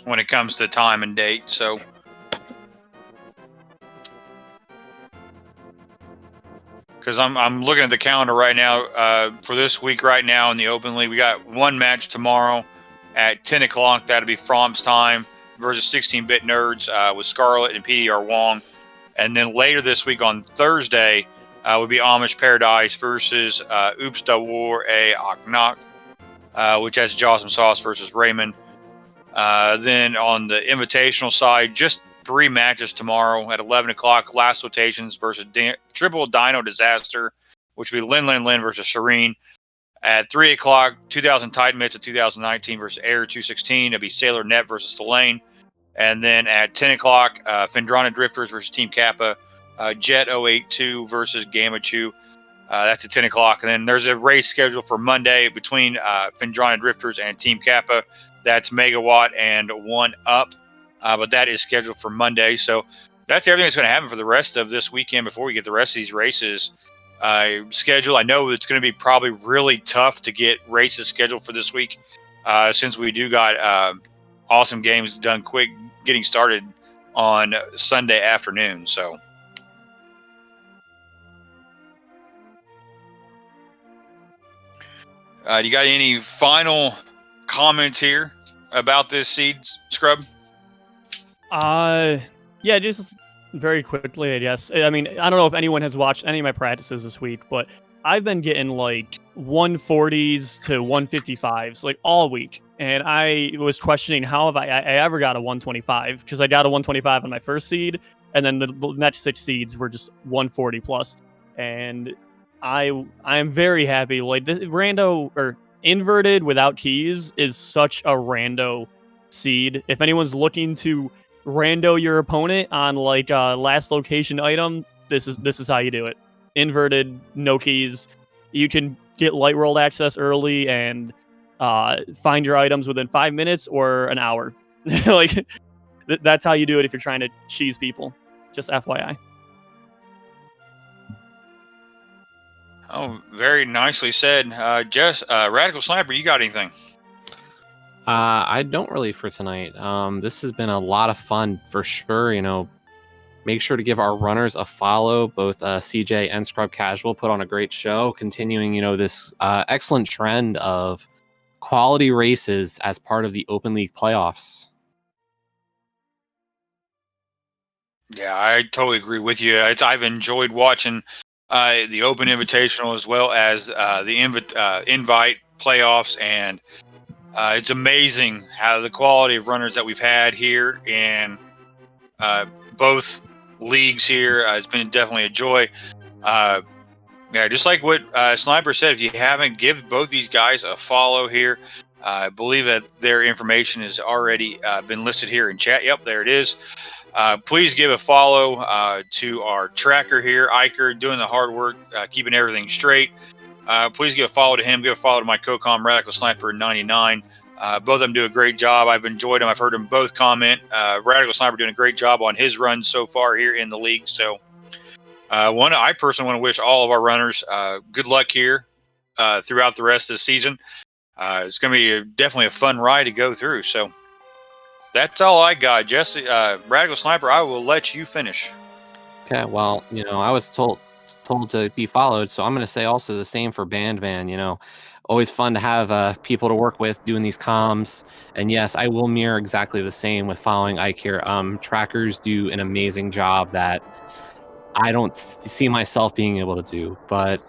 when it comes to time and date, so because I'm looking at the calendar right now for this week. Right now in the Open League, we got one match tomorrow at 10 o'clock. That'll be From's time versus 16-bit nerds with Scarlet and PDR Wong, and then later this week on Thursday would be Amish Paradise versus Oops Da War A Aknak, which has Jocelyn Sauce versus Raymond. Then on the invitational side, just 3 matches tomorrow at 11 o'clock. Last Rotations versus Triple Dino Disaster, which will be Lin versus Shireen. At 3 o'clock, 2000 Titan Mitts of 2019 versus Air 216. It'll be Sailor Net versus Delane. And then at 10 o'clock, Fendrana Drifters versus Team Kappa. Jet 082 versus Gamma Chew. That's at 10 o'clock. And then there's a race scheduled for Monday between Fendrana Drifters and Team Kappa. That's Megawatt and 1 Up. But that is scheduled for Monday. So that's everything that's going to happen for the rest of this weekend before we get the rest of these races scheduled. I know it's going to be probably really tough to get races scheduled for this week since we do got awesome games done quick getting started on Sunday afternoon. So you got any final comments here about this seed, Scrub? Yeah, just very quickly, I guess. I mean, I don't know if anyone has watched any of my practices this week, but I've been getting like 140s to 155s like all week. And I was questioning how have I ever got a 125, because I got a 125 on my first seed, and then the next 6 seeds were just 140 plus. And I am very happy. Like this rando or inverted without keys is such a rando seed. If anyone's looking to rando your opponent on like a last location item, this is how you do it. Inverted, no keys. You can get light world access early and find your items within 5 minutes or an hour. Like that's how you do it if you're trying to cheese people. Just FYI. Oh, very nicely said. Jess, Radical Sniper, you got anything? I don't really for tonight. This has been a lot of fun for sure. You know, make sure to give our runners a follow. Both SEJay and Scrubcasual put on a great show, continuing, you know, this excellent trend of quality races as part of the Open League playoffs. Yeah, I totally agree with you. I've enjoyed watching the Open Invitational as well as the Invite playoffs, and it's amazing how the quality of runners that we've had here in both leagues here. It's been definitely a joy. Yeah, just like what Sniper said, if you haven't, give both these guys a follow here. I believe that their information has already been listed here in chat. Yep, there it is. Please give a follow to our tracker here, Iker, doing the hard work, keeping everything straight. Please give a follow to him. Give a follow to my co-com, Radical Sniper 99. Both of them do a great job. I've enjoyed them. I've heard them both comment. Radical Sniper doing a great job on his run so far here in the league. So I personally want to wish all of our runners good luck here throughout the rest of the season. It's going to be definitely a fun ride to go through. So that's all I got. Jesse, Radical Sniper, I will let you finish. Okay, well, you know, I was told to be followed, so I'm going to say also the same for Bandman. You know, always fun to have people to work with doing these comms. And yes, I will mirror exactly the same with following Ike here. Trackers do an amazing job that I don't see myself being able to do. But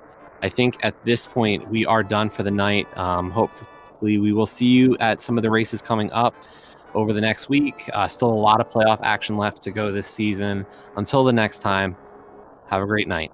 I think at this point, we are done for the night. Hopefully, we will see you at some of the races coming up over the next week. Still a lot of playoff action left to go this season. Until the next time, have a great night.